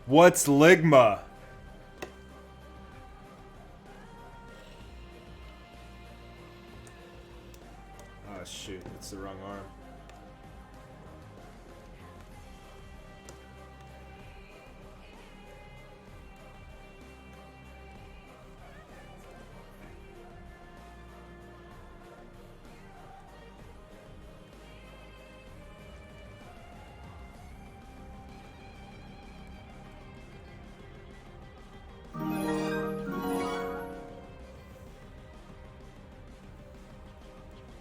What's Ligma? Oh shoot, it's the wrong arm.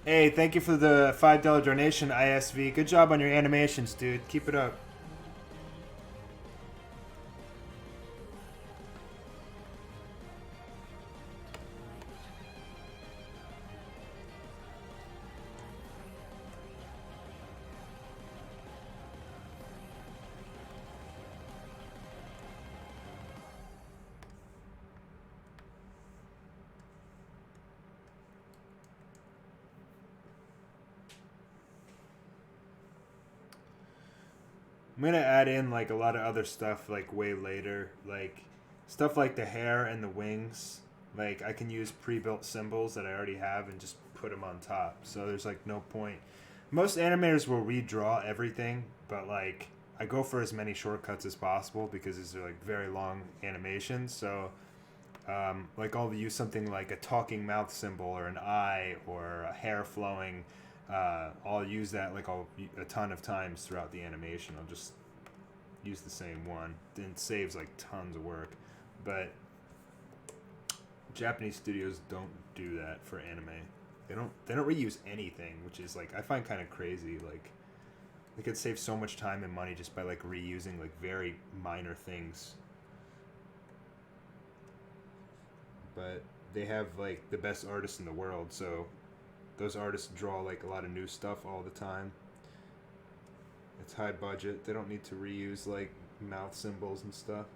Hey, thank you for the $5 donation, ISV. Good job on your animations, dude. Keep it up. I'm gonna add in like a lot of other stuff like way later, like stuff like the hair and the wings. Like I can use pre-built symbols that I already have and just put them on top. So there's like no point. Most animators will redraw everything, but like I go for as many shortcuts as possible because these are like very long animations. So like I'll use something like a talking mouth symbol or an eye or a hair flowing. I'll use that like a ton of times throughout the animation. I'll just use the same one. It saves like tons of work, but Japanese studios don't do that for anime. They don't reuse anything, which is like I find kind of crazy. Like they could save so much time and money just by like reusing like very minor things. But they have like the best artists in the world, so those artists draw like a lot of new stuff all the time. It's high budget. They don't need to reuse like mouth symbols and stuff.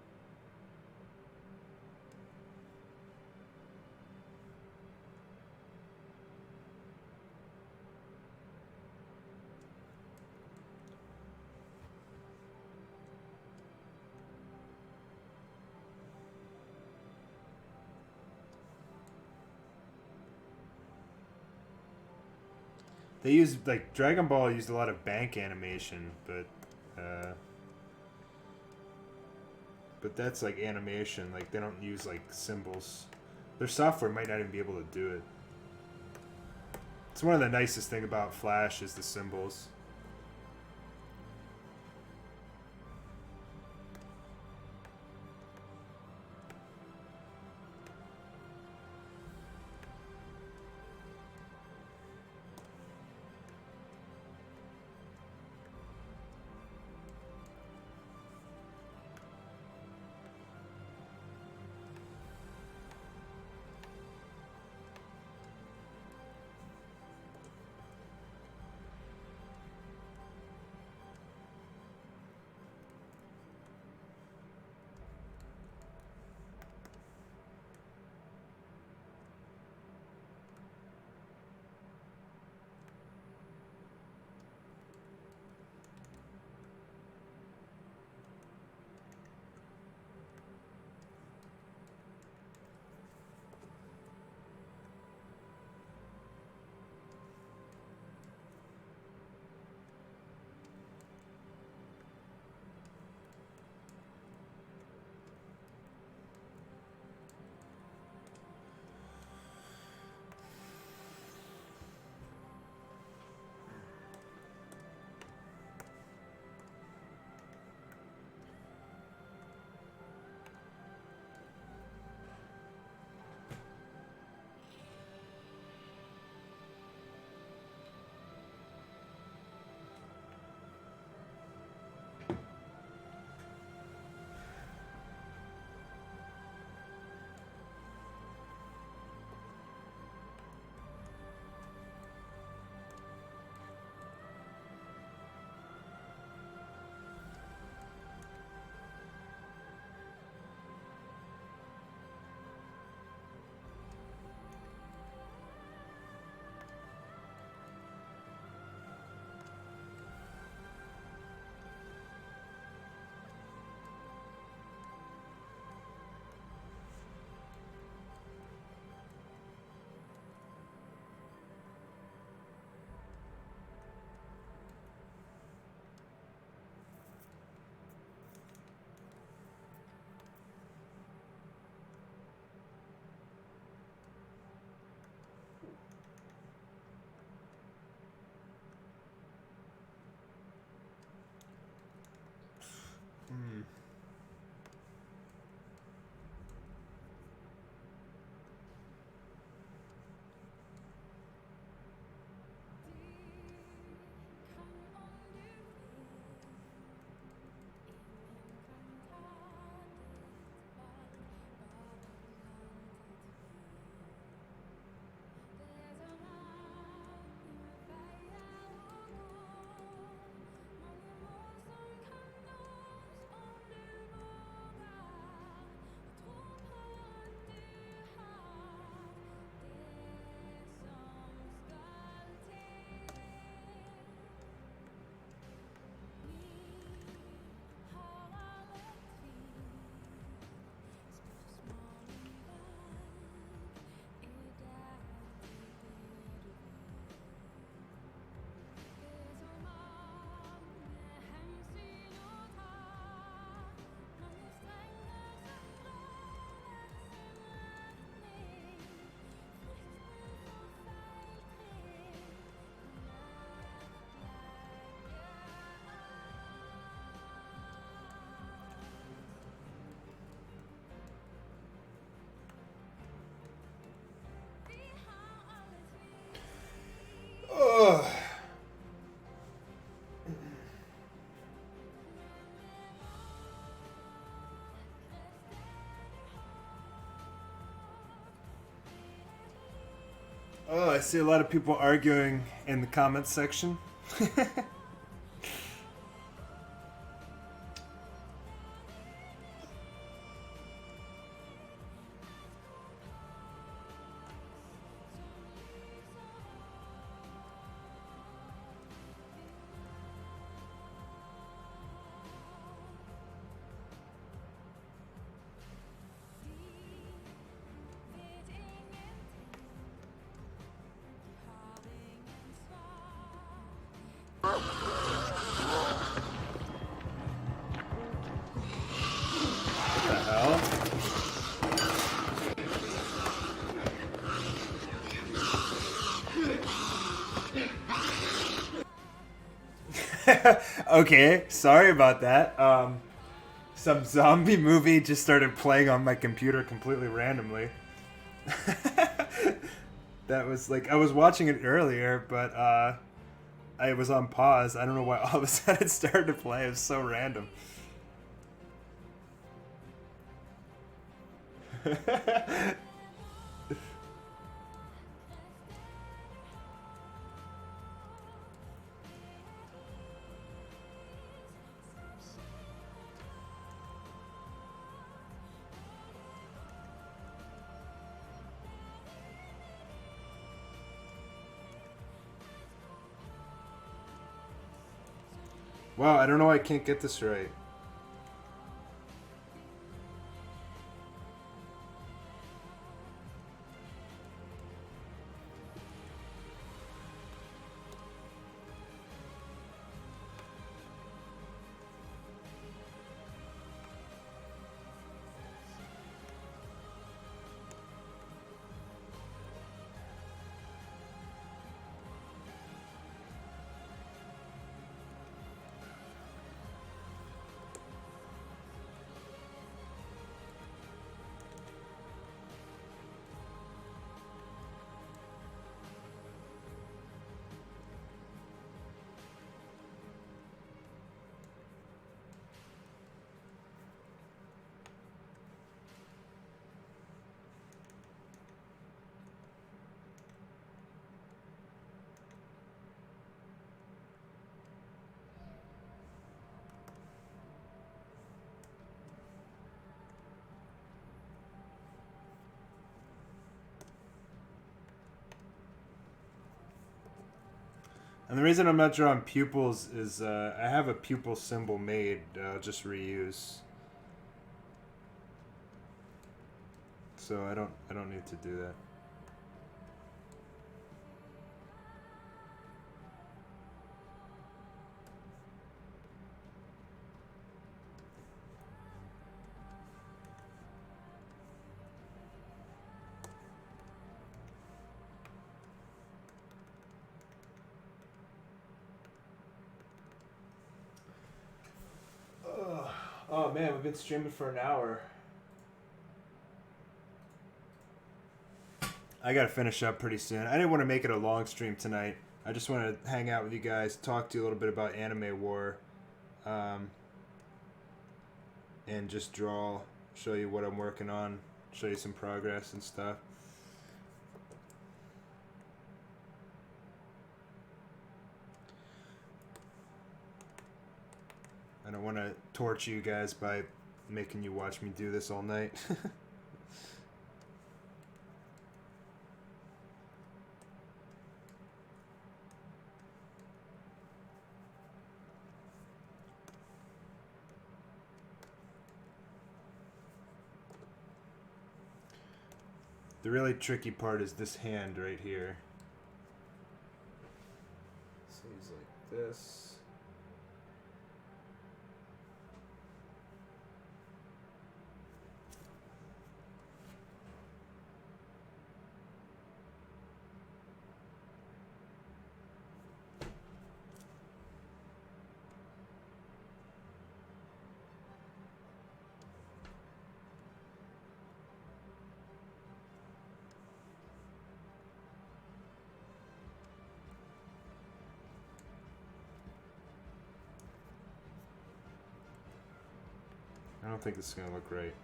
They used like Dragon Ball used a lot of bank animation, but that's like animation. Like they don't use like symbols. Their software might not even be able to do it. It's one of the nicest thing about Flash is the symbols. Oh, I see a lot of people arguing in the comments section. Okay, sorry about that. Some zombie movie just started playing on my computer completely randomly. That was like I was watching it earlier, but I was on pause. I don't know why all of a sudden it started to play. It was so random. Wow, I don't know why I can't get this right. And the reason I'm not drawing pupils is I have a pupil symbol made. I'll just reuse. So I don't need to do that. Oh man, we've been streaming for an hour. I gotta finish up pretty soon. I didn't want to make it a long stream tonight. I just want to hang out with you guys, talk to you a little bit about Anime War, and just draw, show you what I'm working on, show you some progress and stuff. I don't want to torture you guys by making you watch me do this all night. The really tricky part is this hand right here. So he's like this. I don't think this is going to look right.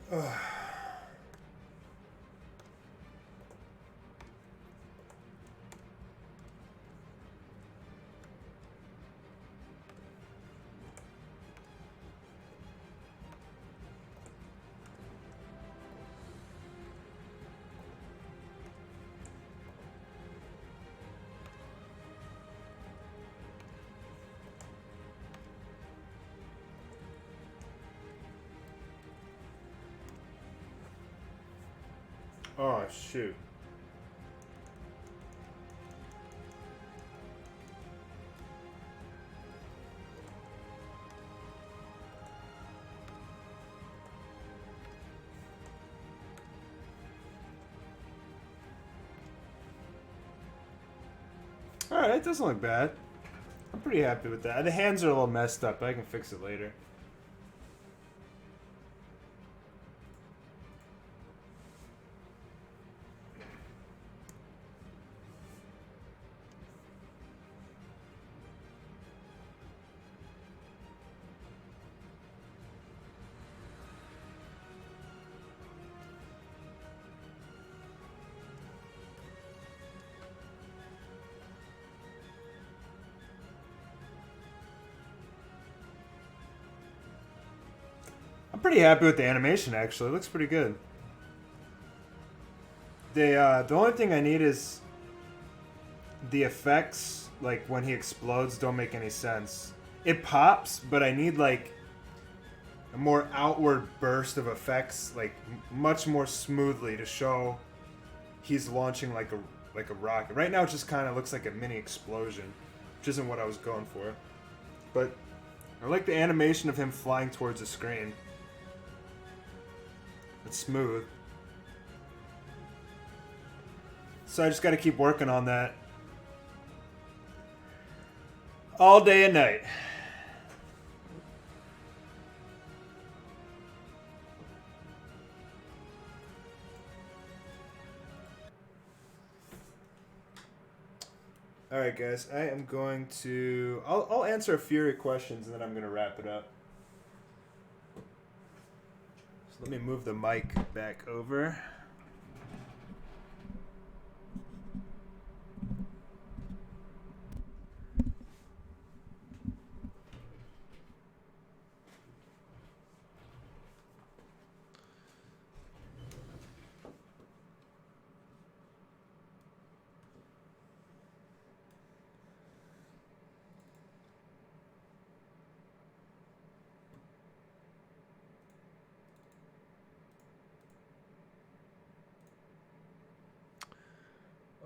Oh, shoot. Alright, it doesn't look bad. I'm pretty happy with that. The hands are a little messed up, but I can fix it later. I'm pretty happy with the animation, actually. It looks pretty good. The only thing I need is the effects, like when he explodes, don't make any sense. It pops, but I need like a more outward burst of effects, like much more smoothly to show he's launching like a rocket. Right now, it just kind of looks like a mini explosion, which isn't what I was going for. But I like the animation of him flying towards the screen. It's smooth. So I just got to keep working on that all day and night. All right, guys. I am going to. I'll answer a few of your questions and then I'm going to wrap it up. So let me move the mic back over.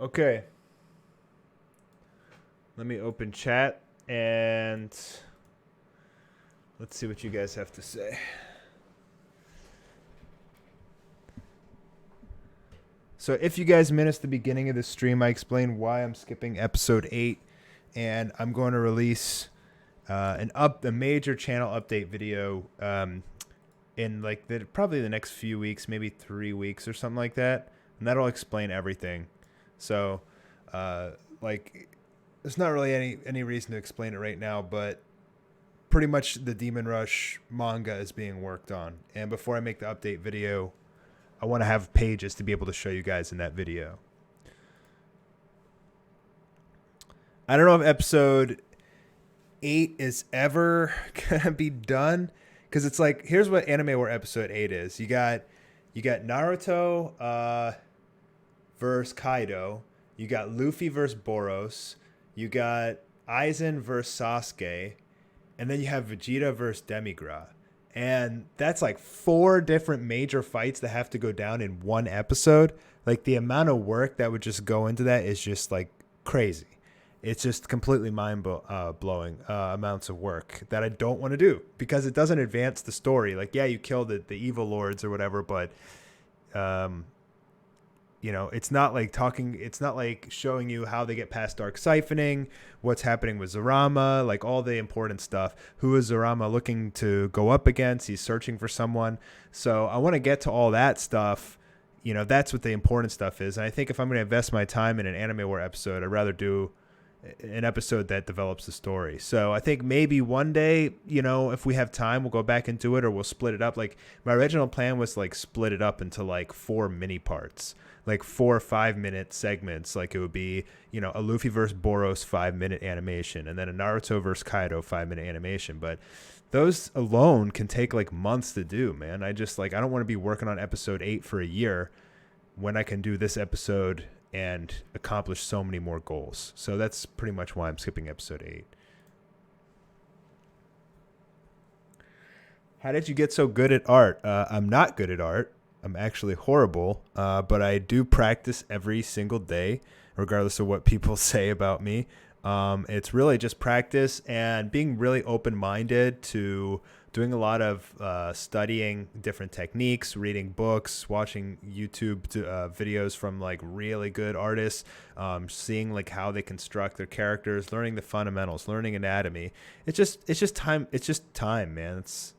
Okay. Let me open chat and let's see what you guys have to say. So if you guys missed the beginning of the stream, I explained why I'm skipping episode 8, and I'm going to release a major channel update video in like probably the next few weeks, maybe 3 weeks or something like that, and that'll explain everything. So, like, there's not really any reason to explain it right now, but pretty much the Demon Rush manga is being worked on. And before I make the update video, I want to have pages to be able to show you guys in that video. I don't know if episode 8 is ever going to be done, because it's like, here's what Anime War episode 8 is. You got Naruto versus Kaido. You got Luffy versus Boros. You got Aizen versus Sasuke. And then you have Vegeta versus Demigra. And that's like 4 different major fights that have to go down in one episode. Like, the amount of work that would just go into that is just like crazy. It's just completely mind-blowing amounts of work that I don't want to do because it doesn't advance the story. Like, yeah, you killed the evil lords or whatever, but you know, it's not like showing you how they get past dark siphoning, what's happening with Zarama, like all the important stuff. Who is Zarama looking to go up against? He's searching for someone. So I want to get to all that stuff. You know, that's what the important stuff is. And I think if I'm going to invest my time in an Anime War episode, I'd rather do an episode that develops the story. So I think maybe one day, if we have time, we'll go back and do it, or we'll split it up. Like my original plan was like split it up into like 4 mini parts, like 4 or 5 minute segments. Like it would be, a Luffy versus Boros 5 minute animation, and then a Naruto versus Kaido 5 minute animation. But those alone can take like months to do, man. I don't want to be working on episode 8 for a year when I can do this episode and accomplish so many more goals. So that's pretty much why I'm skipping episode 8. How did you get so good at art? I'm not good at art. I'm actually horrible, but I do practice every single day, regardless of what people say about me. It's really just practice and being really open-minded to doing a lot of studying different techniques, reading books, watching YouTube videos from like really good artists, seeing like how they construct their characters, learning the fundamentals, learning anatomy. It's just time. It's just time, man. It's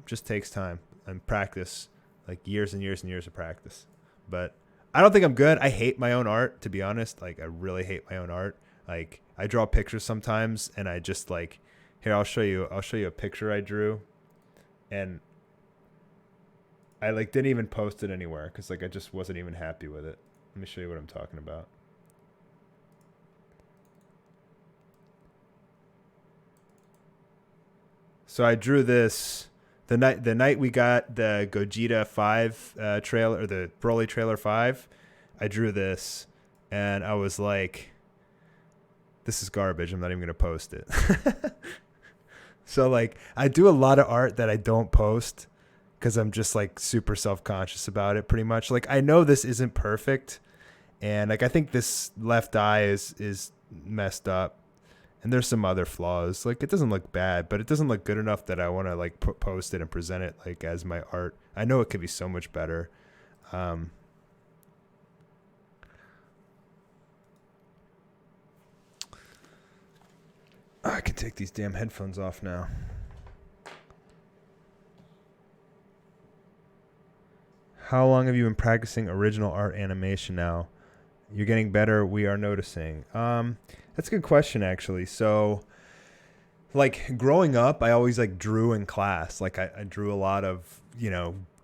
just takes time and practice, like years and years and years of practice. But I don't think I'm good. I hate my own art, to be honest. Like I really hate my own art. Like I draw pictures sometimes and I just like, here, I'll show you a picture I drew, and I like didn't even post it anywhere because like I just wasn't even happy with it. Let me show you what I'm talking about. So I drew this the night we got the Gogeta 5 trailer, or the Broly trailer 5. I drew this and I was like, this is garbage. I'm not even gonna post it. So like I do a lot of art that I don't post because I'm just like super self-conscious about it, pretty much. Like I know this isn't perfect, and like I think this left eye is messed up, and there's some other flaws. Like it doesn't look bad, but it doesn't look good enough that I want to like post it and present it like as my art. I know it could be so much better. I can take these damn headphones off now. How long have you been practicing original art animation now? You're getting better. We are noticing. That's a good question, actually. So, like growing up, I always like drew in class. Like I drew a lot of,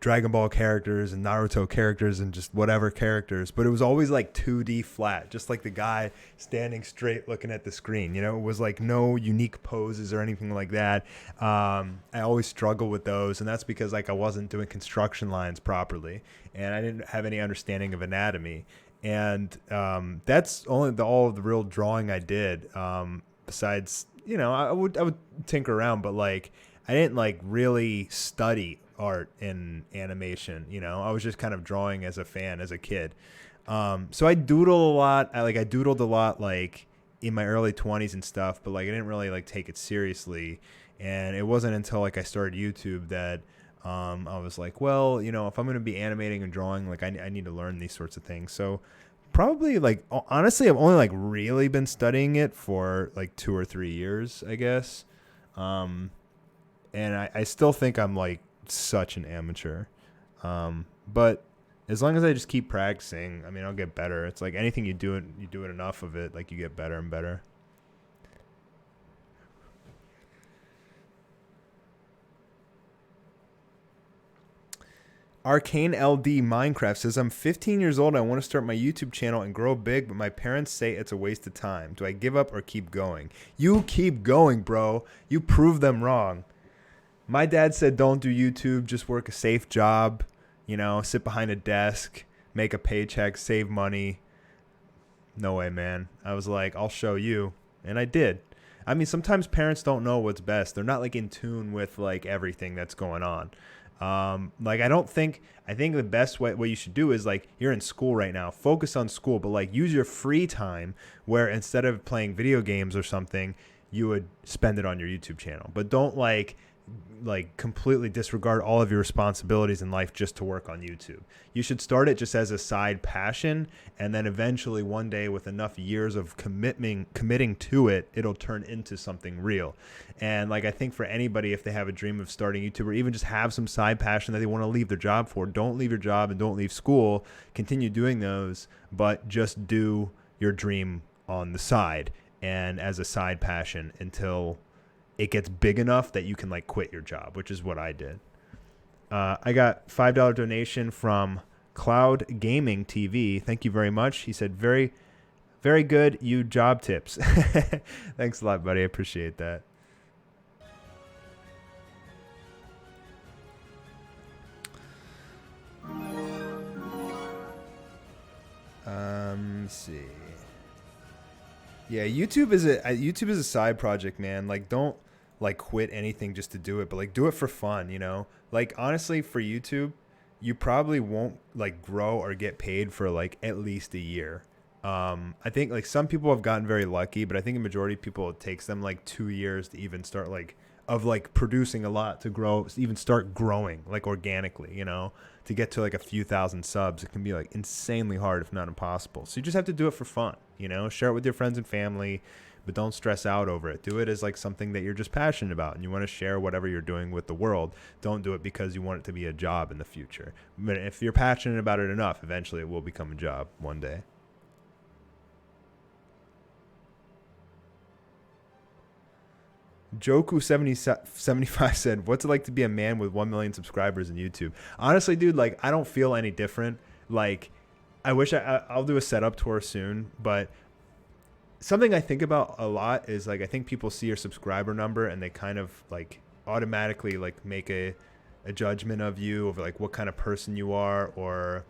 Dragon Ball characters and Naruto characters and just whatever characters, but it was always like 2D flat, just like the guy standing straight looking at the screen. It was like no unique poses or anything like that. I always struggle with those, and that's because like I wasn't doing construction lines properly, and I didn't have any understanding of anatomy. And that's only all of the real drawing I did. Besides, I would tinker around, but like I didn't like really study art in animation. I was just kind of drawing as a fan as a kid. So I doodle a lot. I doodled a lot like in my early 20s and stuff, but like I didn't really like take it seriously. And it wasn't until like I started YouTube that I was like, well, if I'm going to be animating and drawing, like I need to learn these sorts of things. So probably like honestly, I've only like really been studying it for like 2 or 3 years, I guess. And I still think I'm like such an amateur. But as long as I just keep practicing, I mean, I'll get better. It's like anything you do it enough of it, like you get better and better. Arcane LD Minecraft says, I'm 15 years old and I want to start my YouTube channel and grow big, but my parents say it's a waste of time. Do I give up or keep going? You keep going, bro. You prove them wrong. My dad said, don't do YouTube. Just work a safe job, sit behind a desk, make a paycheck, save money. No way, man. I was like, I'll show you. And I did. I mean, sometimes parents don't know what's best. They're not like in tune with like everything that's going on. I think the best way, what you should do is like, you're in school right now, focus on school, but like use your free time where instead of playing video games or something, you would spend it on your YouTube channel. But don't like completely disregard all of your responsibilities in life just to work on YouTube. You should start it just as a side passion, and then eventually one day with enough years of committing to it, it'll turn into something real. And like I think for anybody, if they have a dream of starting YouTube or even just have some side passion that they want to leave their job for, don't leave your job and don't leave school. Continue doing those, but just do your dream on the side. and as a side passion until it gets big enough that you can like quit your job, which is what I did. I got $5 donation from Cloud Gaming TV. Thank you very much. He said, very, very good. You job tips. Thanks a lot, buddy. I appreciate that. Let's see. Yeah, YouTube is a side project, man. Like, don't like quit anything just to do it, but like do it for fun, you know? Like, honestly, for YouTube, you probably won't like grow or get paid for like at least a year. I think like some people have gotten very lucky, but I think a majority of people, it takes them like 2 years to even start like of like producing a lot to grow, even start growing like organically, you know, to get to like a few thousand subs. It can be like insanely hard, if not impossible. So you just have to do it for fun, you know, share it with your friends and family, but don't stress out over it. Do it as like something that you're just passionate about and you want to share whatever you're doing with the world. Don't do it because you want it to be a job in the future. But if you're passionate about it enough, eventually it will become a job one day. Joku75 said, what's it like to be a man with 1 million subscribers in YouTube? Honestly, dude, like, I don't feel any different. Like, I wish I'll do a setup tour soon, but something I think about a lot is like, I think people see your subscriber number and they kind of like automatically like make a judgment of you, of like what kind of person you are, or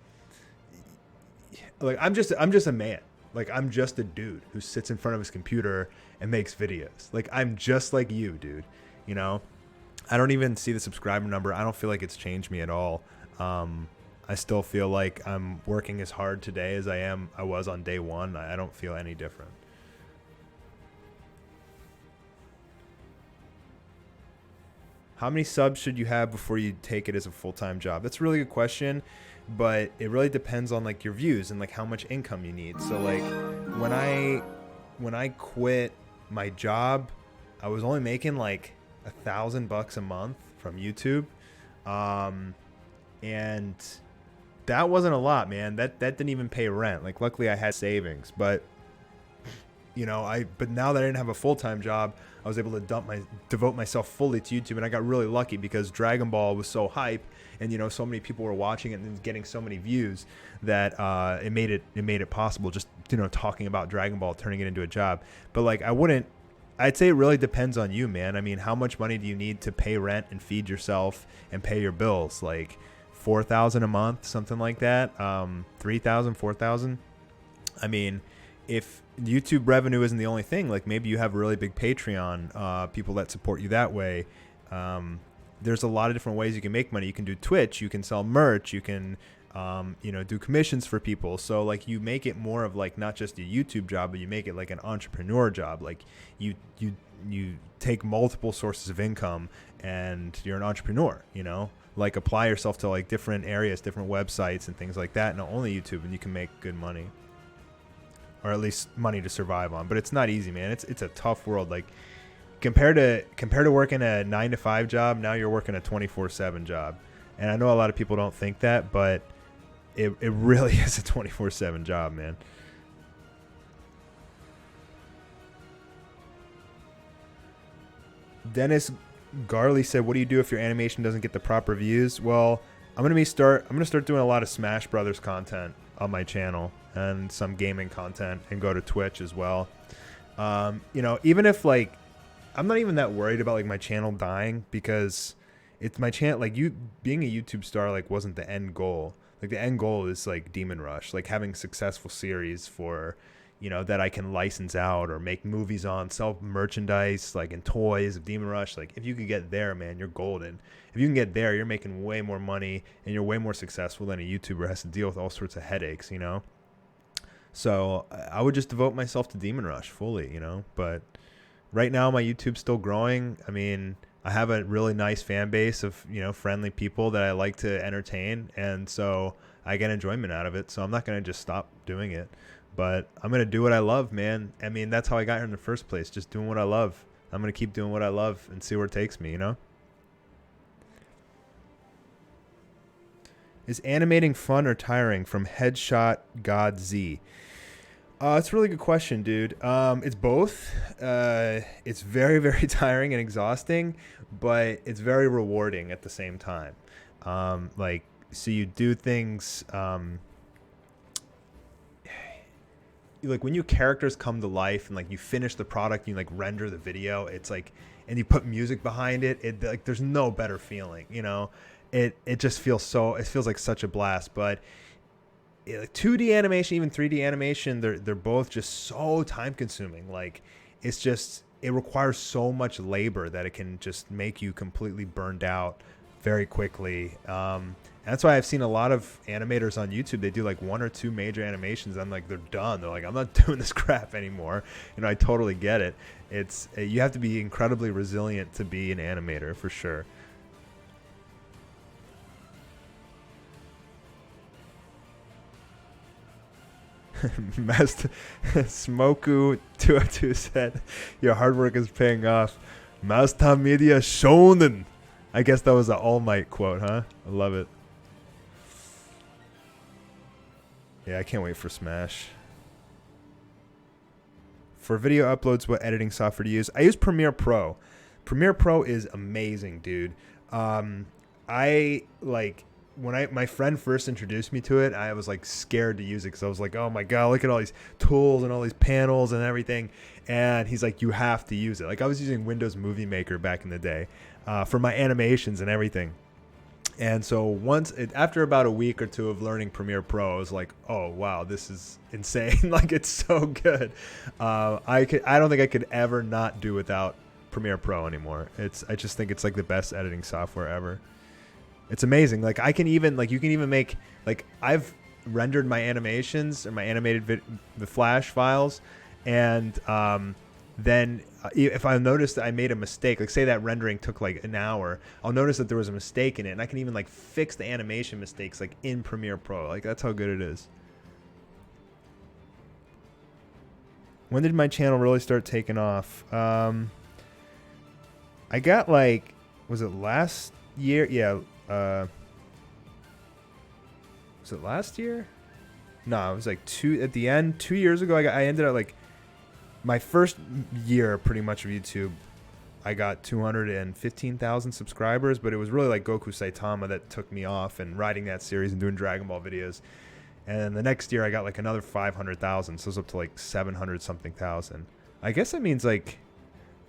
like, I'm just a man. Like, I'm just a dude who sits in front of his computer and makes videos. Like, I'm just like you, dude. You know, I don't even see the subscriber number. I don't feel like it's changed me at all. I still feel like I'm working as hard today as I was on day one. I don't feel any different. How many subs should you have before you take it as a full-time job? That's a really good question, but it really depends on like your views and like how much income you need. So like when I quit my job, I was only making like $1,000 a month from YouTube. And that wasn't a lot, man. That didn't even pay rent. Like, luckily I had savings, but you know, but now that I didn't have a full-time job, I was able to devote myself fully to YouTube, and I got really lucky because Dragon Ball was so hype, and you know, so many people were watching it and getting so many views that it made it possible. Just, you know, talking about Dragon Ball, turning it into a job. But like, I'd say it really depends on you, man. I mean, how much money do you need to pay rent and feed yourself and pay your bills? Like $4,000 a month, something like that. 3,000, 4,000. I mean, if YouTube revenue isn't the only thing, like maybe you have a really big Patreon, people that support you that way. There's a lot of different ways you can make money. You can do Twitch, you can sell merch, you can, you know, do commissions for people. So like, you make it more of like not just a YouTube job, but you make it like an entrepreneur job. Like you take multiple sources of income and you're an entrepreneur, you know, like apply yourself to like different areas, different websites and things like that. Not only YouTube, and you can make good money, or at least money to survive on. But it's not easy, man. It's a tough world. Like compared to working a 9-to-5 job, now you're working a 24/7 job. And I know a lot of people don't think that, but it really is a 24/7 job, man. Dennis Garley said, what do you do if your animation doesn't get the proper views? Well, I'm gonna start doing a lot of Smash Brothers content on my channel and some gaming content, and go to Twitch as well. You know, even if like, I'm not even that worried about like my channel dying, because it's my channel. Like, you being a YouTube star like wasn't the end goal. Like the end goal is like Demon Rush, like having successful series for, you know, that I can license out or make movies on, sell merchandise like and toys of Demon Rush. Like if you could get there, man, you're golden. If you can get there, you're making way more money and you're way more successful than a YouTuber has to deal with all sorts of headaches, you know? So I would just devote myself to Demon Rush fully, you know? But right now my YouTube's still growing. I mean, I have a really nice fan base of, you know, friendly people that I like to entertain. And so I get enjoyment out of it. So I'm not going to just stop doing it, but I'm going to do what I love, man. I mean, that's how I got here in the first place. Just doing what I love. I'm going to keep doing what I love and see where it takes me, you know? Is animating fun or tiring? From Headshot God Z. It's a really good question, dude. It's both. It's very, very tiring and exhausting, but it's very rewarding at the same time. Like, so you do things. Like when your characters come to life and like you finish the product, you like render the video. It's like, and you put music behind it. It like there's no better feeling, you know. It just feels so. It feels like such a blast, but like 2D animation, even 3D animation, they're both just so time consuming. Like it's just it requires so much labor that it can just make you completely burned out very quickly. And that's why I've seen a lot of animators on YouTube. They do like one or two major animations, and like they're done. They're like, I'm not doing this crap anymore. You know, I totally get it. It's you have to be incredibly resilient to be an animator for sure. Master Smoku 202 said, "Your hard work is paying off." Mastar Media Shonen. I guess that was an All Might quote, huh? I love it. Yeah, I can't wait for Smash. For video uploads, what editing software to use? I use Premiere Pro. Premiere Pro is amazing, dude. I like when my friend first introduced me to it, I was like scared to use it because I was like, oh my god, look at all these tools and all these panels and everything. And he's like, you have to use it. Like I was using Windows Movie Maker back in the day for my animations and everything. And so after about a week or two of learning Premiere Pro, I was like, oh wow, this is insane. Like it's so good. I don't think I could ever not do without Premiere Pro anymore. I just think it's like the best editing software ever. It's amazing. Like I can even you can even make like I've rendered my animations or my animated the Flash files, and then if I notice that I made a mistake, like say that rendering took like an hour, I'll notice that there was a mistake in it, and I can even like fix the animation mistakes like in Premiere Pro. Like that's how good it is. When did my channel really start taking off? I got like, was it last year? Yeah. Was it last year? No, it was like 2 years ago. I ended up like my first year pretty much of YouTube. I got 215,000 subscribers, but it was really like Goku Saitama that took me off and writing that series and doing Dragon Ball videos. And then the next year I got like another 500,000, so it was up to like 700 something thousand. I guess that means like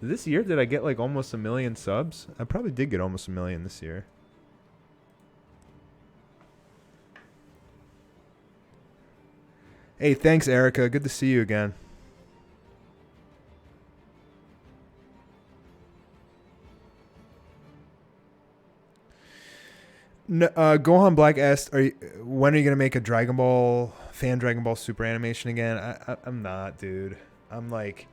this year did I get like almost 1 million subs? I probably did get almost 1 million this year. Hey, thanks, Erica. Good to see you again. No, Gohan Black asked, when are you gonna make a Dragon Ball Super animation again? I'm not, dude. I'm like,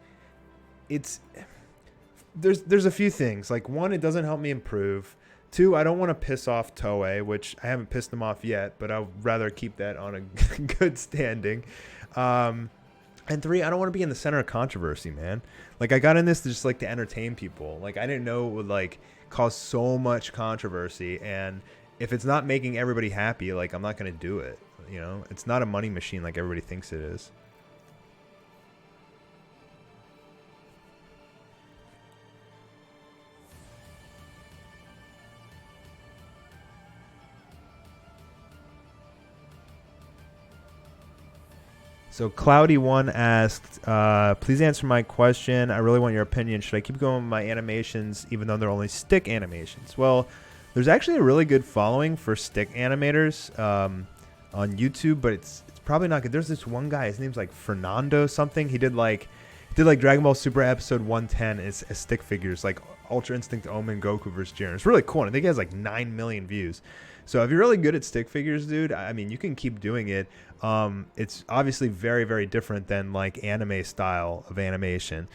there's a few things. Like one, it doesn't help me improve. Two, I don't want to piss off Toei, which I haven't pissed them off yet, but I'd rather keep that on a good standing. And three, I don't want to be in the center of controversy, man. Like I got in this just like to entertain people. Like I didn't know it would like cause so much controversy, and if it's not making everybody happy, like I'm not gonna do it. You know, it's not a money machine like everybody thinks it is. So Cloudy1 asked, please answer my question. I really want your opinion. Should I keep going with my animations even though they're only stick animations? Well, there's actually a really good following for stick animators on YouTube, but it's probably not good. There's this one guy, his name's like Fernando something. He did like Dragon Ball Super episode 110 as stick figures, like Ultra Instinct Omen, Goku versus Jiren. It's really cool. And I think it has like 9 million views. So if you're really good at stick figures, dude, I mean, you can keep doing it. It's obviously very, very different than like anime style of animation.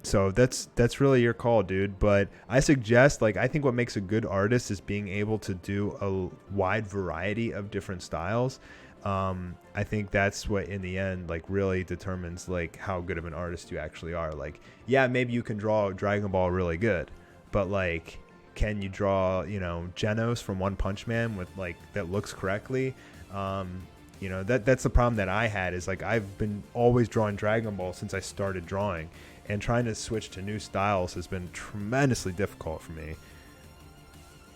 So that's really your call, dude. But I suggest, like, I think what makes a good artist is being able to do a wide variety of different styles. I think that's what in the end like really determines like how good of an artist you actually are. Like, yeah, maybe you can draw Dragon Ball really good, but like, can you draw, you know, Genos from One Punch Man with like that looks correctly? You know, that's the problem that I had, is like I've been always drawing Dragon Ball since I started drawing, and trying to switch to new styles has been tremendously difficult for me.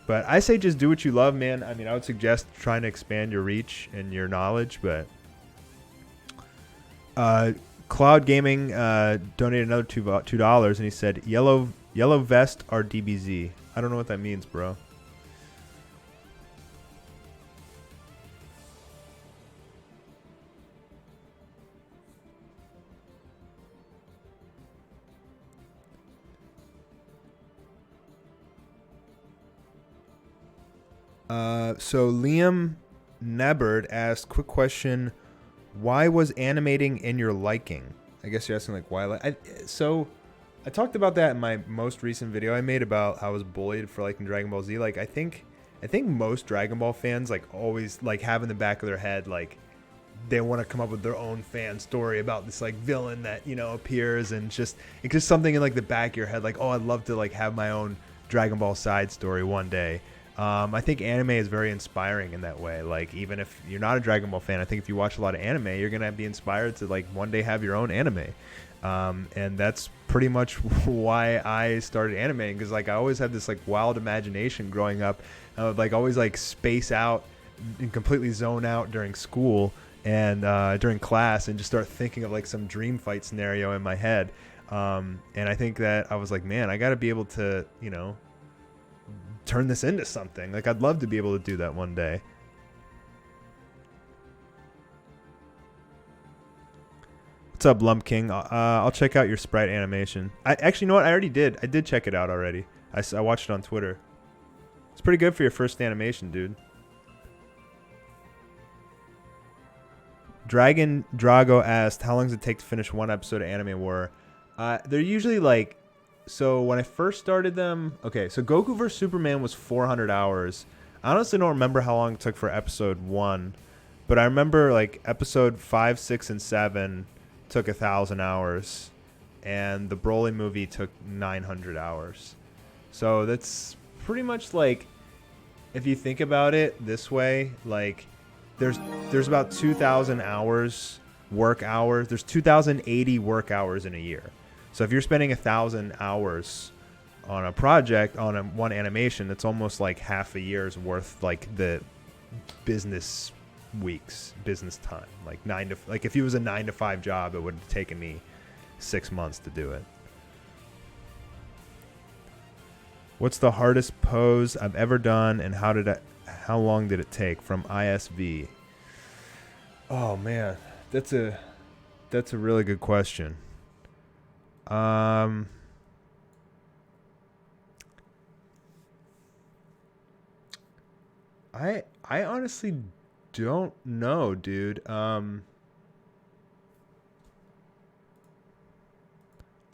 But I say just do what you love, man. I mean, I would suggest trying to expand your reach and your knowledge, but Cloud Gaming donated another $2, and he said yellow vest or DBZ. I don't know what that means, bro. So Liam Nebard asked, quick question, why was animating in your liking? I guess you're asking like why. So I talked about that in my most recent video I made about how I was bullied for liking Dragon Ball Z. Like I think most Dragon Ball fans like always like have in the back of their head like they want to come up with their own fan story about this like villain that, you know, appears, and it's just something in like the back of your head like, oh, I'd love to like have my own Dragon Ball side story one day. I think anime is very inspiring in that way. Like, even if you're not a Dragon Ball fan, I think if you watch a lot of anime, you're going to be inspired to, like, one day have your own anime. And that's pretty much why I started animating, because, like, I always had this, like, wild imagination growing up. I would, like, always, like, space out and completely zone out during school and during class and just start thinking of, like, some dream fight scenario in my head. And I think that I was like, man, I got to be able to, you know, turn this into something. Like, I'd love to be able to do that one day. What's up, Lump King? I'll check out your sprite animation. Actually, you know what? I already did. I did check it out already. I watched it on Twitter. It's pretty good for your first animation, dude. Dragon Drago asked, how long does it take to finish one episode of Anime War? They're usually like, so when I first started them, okay, so Goku vs. Superman was 400 hours. I honestly don't remember how long it took for episode 1, but I remember like episode 5, 6, and 7 took 1,000 hours, and the Broly movie took 900 hours. So that's pretty much like, if you think about it this way, like there's about 2,000 hours, work hours. There's 2,080 work hours in a year. So if you're spending 1,000 hours on a project, on one animation, it's almost like half a year's worth, like the business weeks, business time. Like if it was a 9 to 5 job, it would have taken me 6 months to do it. What's the hardest pose I've ever done, and how long did it take? From ISV. Oh man, that's a really good question. I honestly don't know, dude. I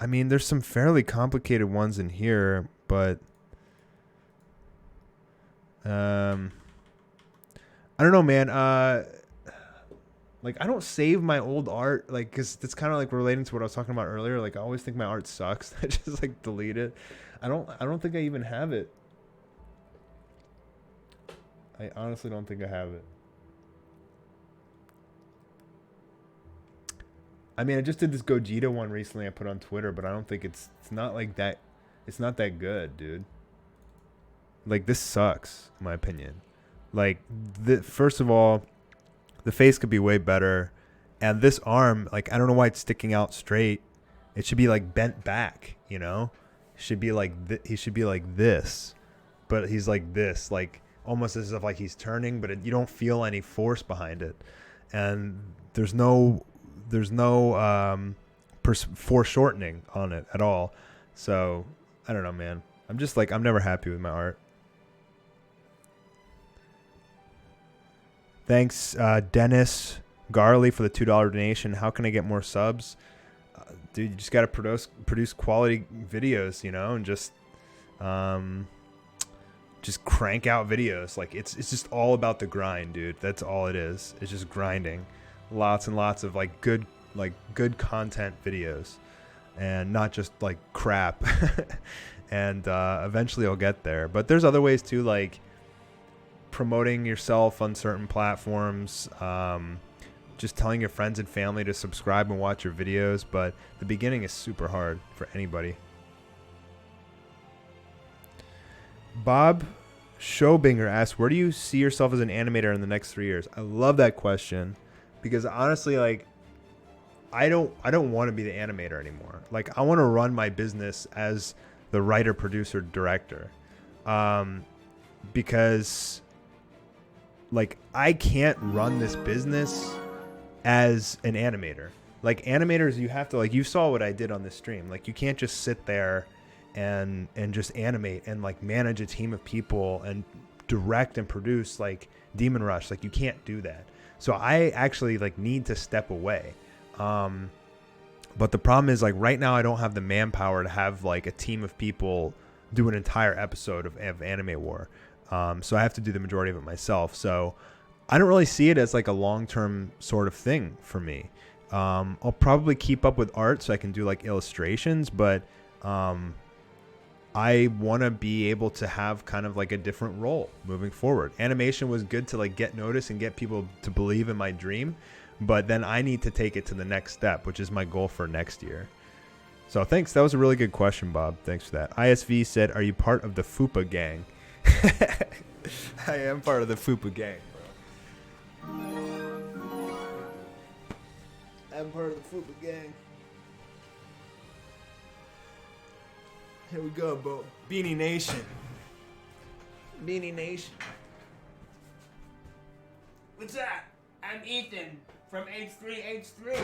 mean, there's some fairly complicated ones in here, but I don't know, man. Like, I don't save my old art, like, because it's kind of like relating to what I was talking about earlier. Like, I always think my art sucks. I just like delete it. I don't think I even have it. I honestly don't think I have it. I mean, I just did this Gogeta one recently I put on Twitter, but I don't think it's not like that. It's not that good, dude. Like, this sucks, in my opinion. Like, first of all, the face could be way better, and this arm, like, I don't know why it's sticking out straight. It should be like bent back, you know. It should be like he should be like this, but he's like this, like almost as if like he's turning, but you don't feel any force behind it, and there's no foreshortening on it at all. So I don't know, man. I'm just like, I'm never happy with my art. Thanks, Dennis Garley, for the $2 donation. How can I get more subs? Dude, you just got to produce quality videos, you know, and just crank out videos. Like, it's just all about the grind, dude. That's all it is. It's just grinding. Lots and lots of like good content videos, and not just like crap. And eventually I'll get there. But there's other ways too, like promoting yourself on certain platforms, just telling your friends and family to subscribe and watch your videos. But the beginning is super hard for anybody. Bob Schobinger asks, where do you see yourself as an animator in the next 3 years? I love that question, because honestly, like, I don't want to be the animator anymore. Like, I want to run my business as the writer, producer, director. Because like, I can't run this business as an animator. Like, animators, you have to, like, you saw what I did on this stream. Like, you can't just sit there and just animate and like manage a team of people and direct and produce like Demon Rush. Like, you can't do that. So I actually like need to step away. But the problem is, like, right now I don't have the manpower to have like a team of people do an entire episode of Anime War. So I have to do the majority of it myself. So I don't really see it as like a long-term sort of thing for me. I'll probably keep up with art so I can do like illustrations, but I want to be able to have kind of like a different role moving forward. Animation was good to like get noticed and get people to believe in my dream, but then I need to take it to the next step, which is my goal for next year. So thanks. That was a really good question, Bob. Thanks for that. ISV said, are you part of the FUPA gang? I am part of the FUPA gang, bro. I'm part of the FUPA gang. Here we go, bro. Beanie Nation. Beanie Nation. What's up? I'm Ethan from H3H3.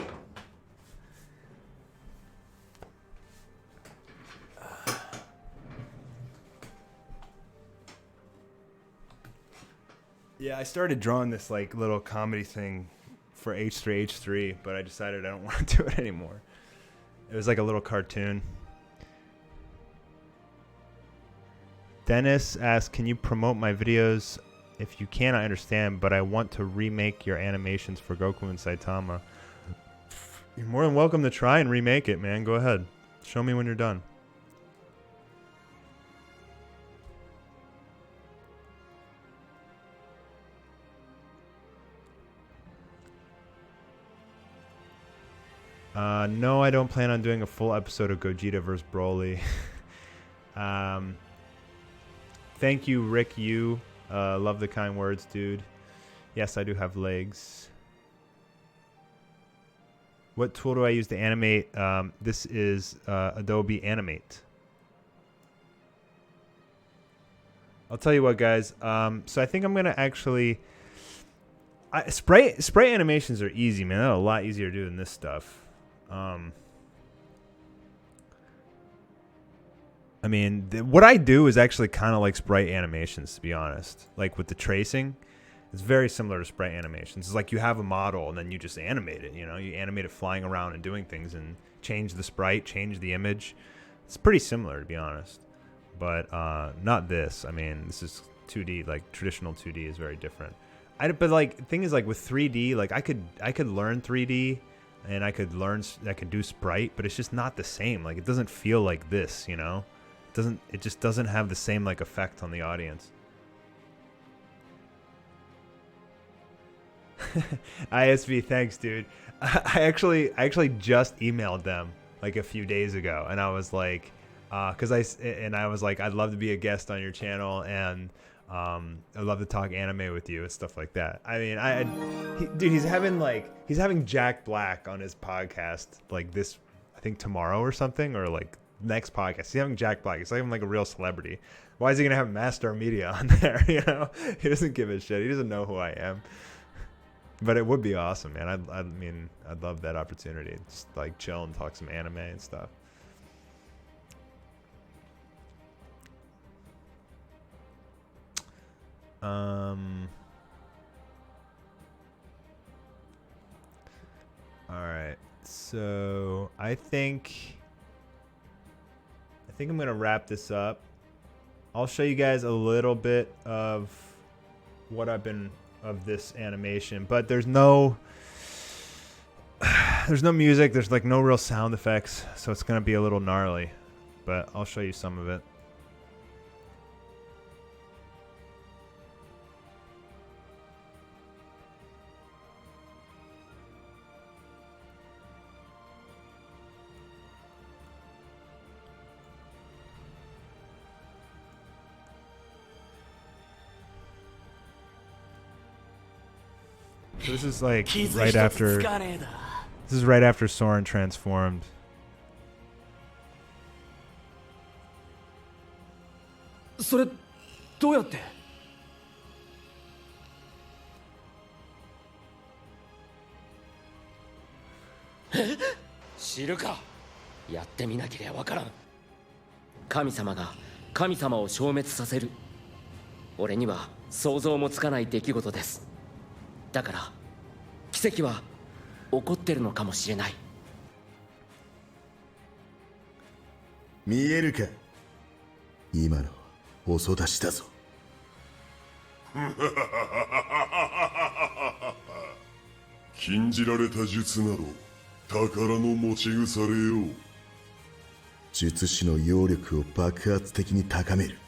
Yeah, I started drawing this like little comedy thing for H3H3, but I decided I don't want to do it anymore. It was like a little cartoon. Dennis asks, can you promote my videos? If you can, I understand, but I want to remake your animations for Goku and Saitama. You're more than welcome to try and remake it, man. Go ahead. Show me when you're done. No, I don't plan on doing a full episode of Gogeta vs. Broly. Thank you, Rick Yu. Love the kind words, dude. Yes, I do have legs. What tool do I use to animate? This is Adobe Animate. I'll tell you what, guys. So I think I'm gonna actually spray animations are easy, man. They're a lot easier to do than this stuff. I mean, what I do is actually kind of like sprite animations, to be honest. Like with the tracing, it's very similar to sprite animations. It's like you have a model and then you just animate it. You know, you animate it flying around and doing things and change the sprite, change the image. It's pretty similar, to be honest. But not this. I mean, this is 2D. Like traditional 2D is very different. But like the thing is, like with 3D, like I could learn 3D. And I could do sprite, but it's just not the same. Like, it doesn't feel like this, you know? It just doesn't have the same, like, effect on the audience. ISV, thanks, dude. I actually just emailed them, like, a few days ago. And I was like, I'd love to be a guest on your channel, and I'd love to talk anime with you and stuff like that. I mean, dude, he's having Jack Black on his podcast like this, I think tomorrow or something, or like next podcast. He's having Jack Black. He's like a real celebrity. Why is he gonna have Mastar Media on there? You know, he doesn't give a shit. He doesn't know who I am. But it would be awesome, man. I'd love that opportunity. Just like chill and talk some anime and stuff. All right. So I think I'm gonna wrap this up. I'll show you guys a little bit of what I've been of this animation, but there's no music. There's like no real sound effects, so it's gonna be a little gnarly. But I'll show you some of it. So this is like 傷 right 一つ after つかねえだ this is right after Soren transformed. それどうやって 知るかやってみなければわからん神様が神様を消滅させる俺には想像もつかない出来事ですだから奇跡は起こってるのかもしれない見えるか今の遅出しだぞ禁じられた術など宝の持ち腐れよ術師の揚力を爆発的に高める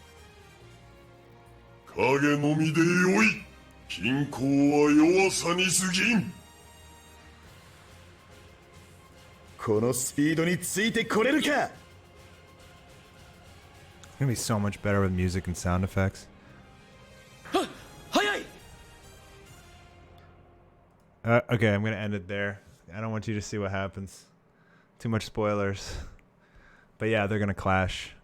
影のみでよい均衡は弱さに過ぎんこのスピードについてこれるか It's gonna be so much better with music and sound effects. 早い Okay, I'm gonna end it there. I don't want you to see what happens. Too much spoilers. But yeah, they're gonna clash.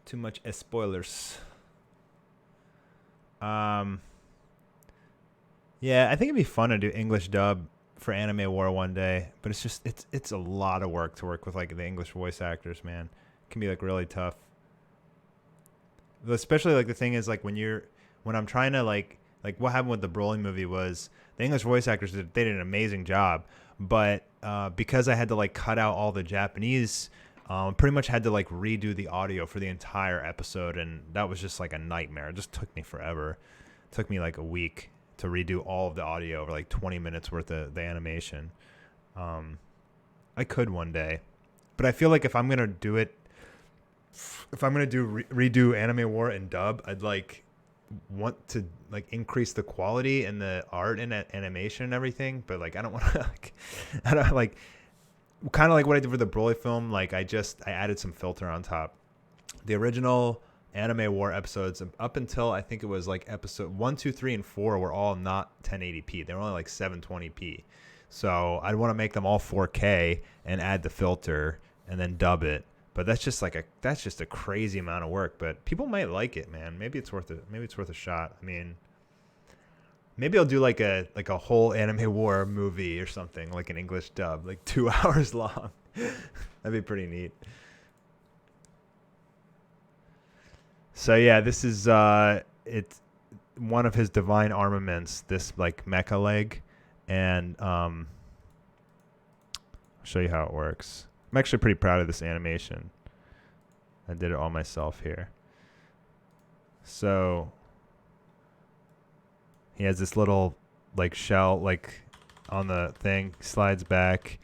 Too much spoilers. Yeah, I think it'd be fun to do English dub for Anime War one day, but it's a lot of work to work with like the English voice actors, man. It can be like really tough. Especially like the thing is like when I'm trying to like what happened with the Broly movie was the English voice actors they did an amazing job, but because I had to like cut out all the Japanese, pretty much had to like redo the audio for the entire episode, and that was just like a nightmare. It just took me forever. It took me like a week to redo all of the audio over like 20 minutes worth of the animation. I could one day, but I feel like if I'm gonna do it, if I'm gonna redo Anime War and dub, I'd like want to like increase the quality and the art and animation and everything, but like I don't want to like I don't like kind of like what I did for the Broly film. Like I added some filter on top. The original Anime War episodes up until I think it was like episode 1, 2, 3, and 4 were all not 1080p. They were only like 720p. So I'd want to make them all 4K and add the filter and then dub it. But that's just a crazy amount of work. But people might like it, man. Maybe it's worth it. Maybe it's worth a shot. I mean, maybe I'll do like a whole Anime War movie or something, like an English dub, like 2 hours long. That'd be pretty neat. So yeah, this is it's one of his divine armaments, this like mecha leg, and I'll show you how it works. I'm actually pretty proud of this animation. I did it all myself here. So he has this little like shell like on the thing, slides back,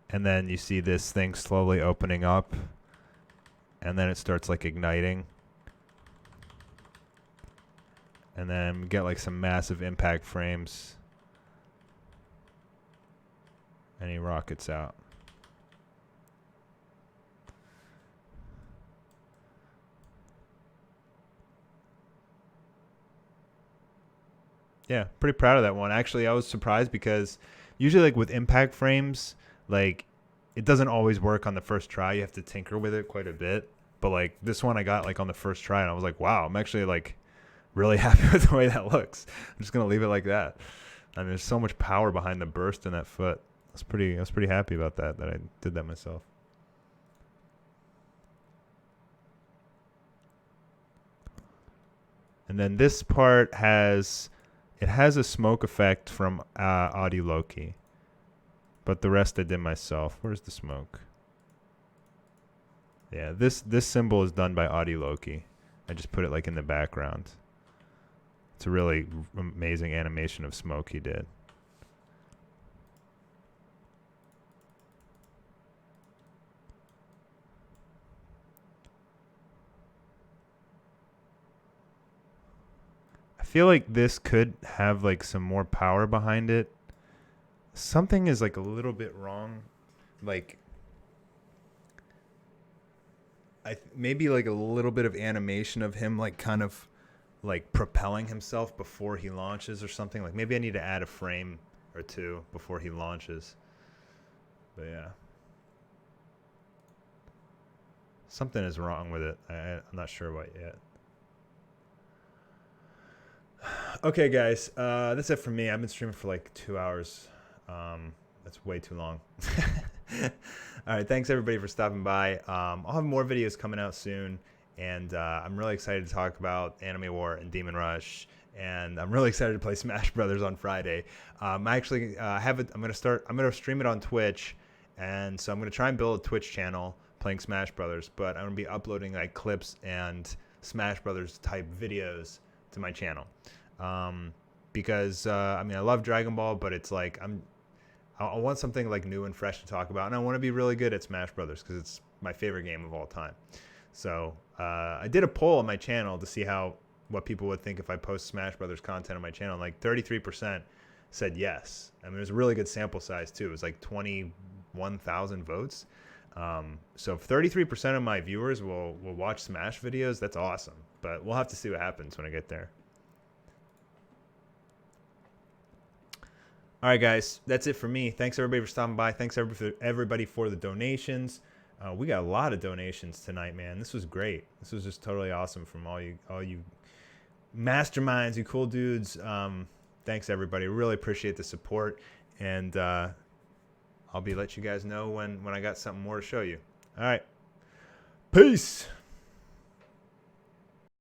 and then you see this thing slowly opening up, and then it starts like igniting. And then get like some massive impact frames. And he rockets out. Yeah, pretty proud of that one. Actually, I was surprised because usually like with impact frames, like it doesn't always work on the first try. You have to tinker with it quite a bit. But like this one I got like on the first try and I was like, wow, I'm actually like really happy with the way that looks. I'm just gonna leave it like that. I mean, there's so much power behind the burst in that foot. I was pretty happy about that I did that myself. And then this part has a smoke effect from Audi Loki, but the rest I did myself. Where's the smoke? Yeah, this symbol is done by Audi Loki. I just put it like in the background. It's a really amazing animation of smoke he did. I feel like this could have like some more power behind it. Something is like a little bit wrong. Like maybe like a little bit of animation of him like kind of like propelling himself before he launches or something. Like maybe I need to add a frame or two before he launches. But yeah, something is wrong with it. I'm not sure what yet. Okay, guys, that's it for me. I've been streaming for like 2 hours. That's way too long. All right, thanks everybody for stopping by. I'll have more videos coming out soon, and I'm really excited to talk about Anime War and Demon Rush, and I'm really excited to play Smash Brothers on Friday. I actually have it. I'm gonna stream it on Twitch, and so I'm gonna try and build a Twitch channel playing Smash Brothers. But I'm gonna be uploading like clips and Smash Brothers type videos to my channel, because I mean I love Dragon Ball, but it's like I want something like new and fresh to talk about, and I want to be really good at Smash Brothers because it's my favorite game of all time. So I did a poll on my channel to see what people would think if I post Smash Brothers content on my channel. Like 33% said yes. I mean, it was a really good sample size too. It was like 21,000 votes. So if 33% of my viewers will watch Smash videos, that's awesome. But we'll have to see what happens when I get there. All right, guys, that's it for me. Thanks everybody for stopping by. Thanks everybody for the donations. We got a lot of donations tonight, man. This was great. This was just totally awesome from all you masterminds, you cool dudes. Thanks everybody. Really appreciate the support, and I'll be letting you guys know when I got something more to show you. All right, peace.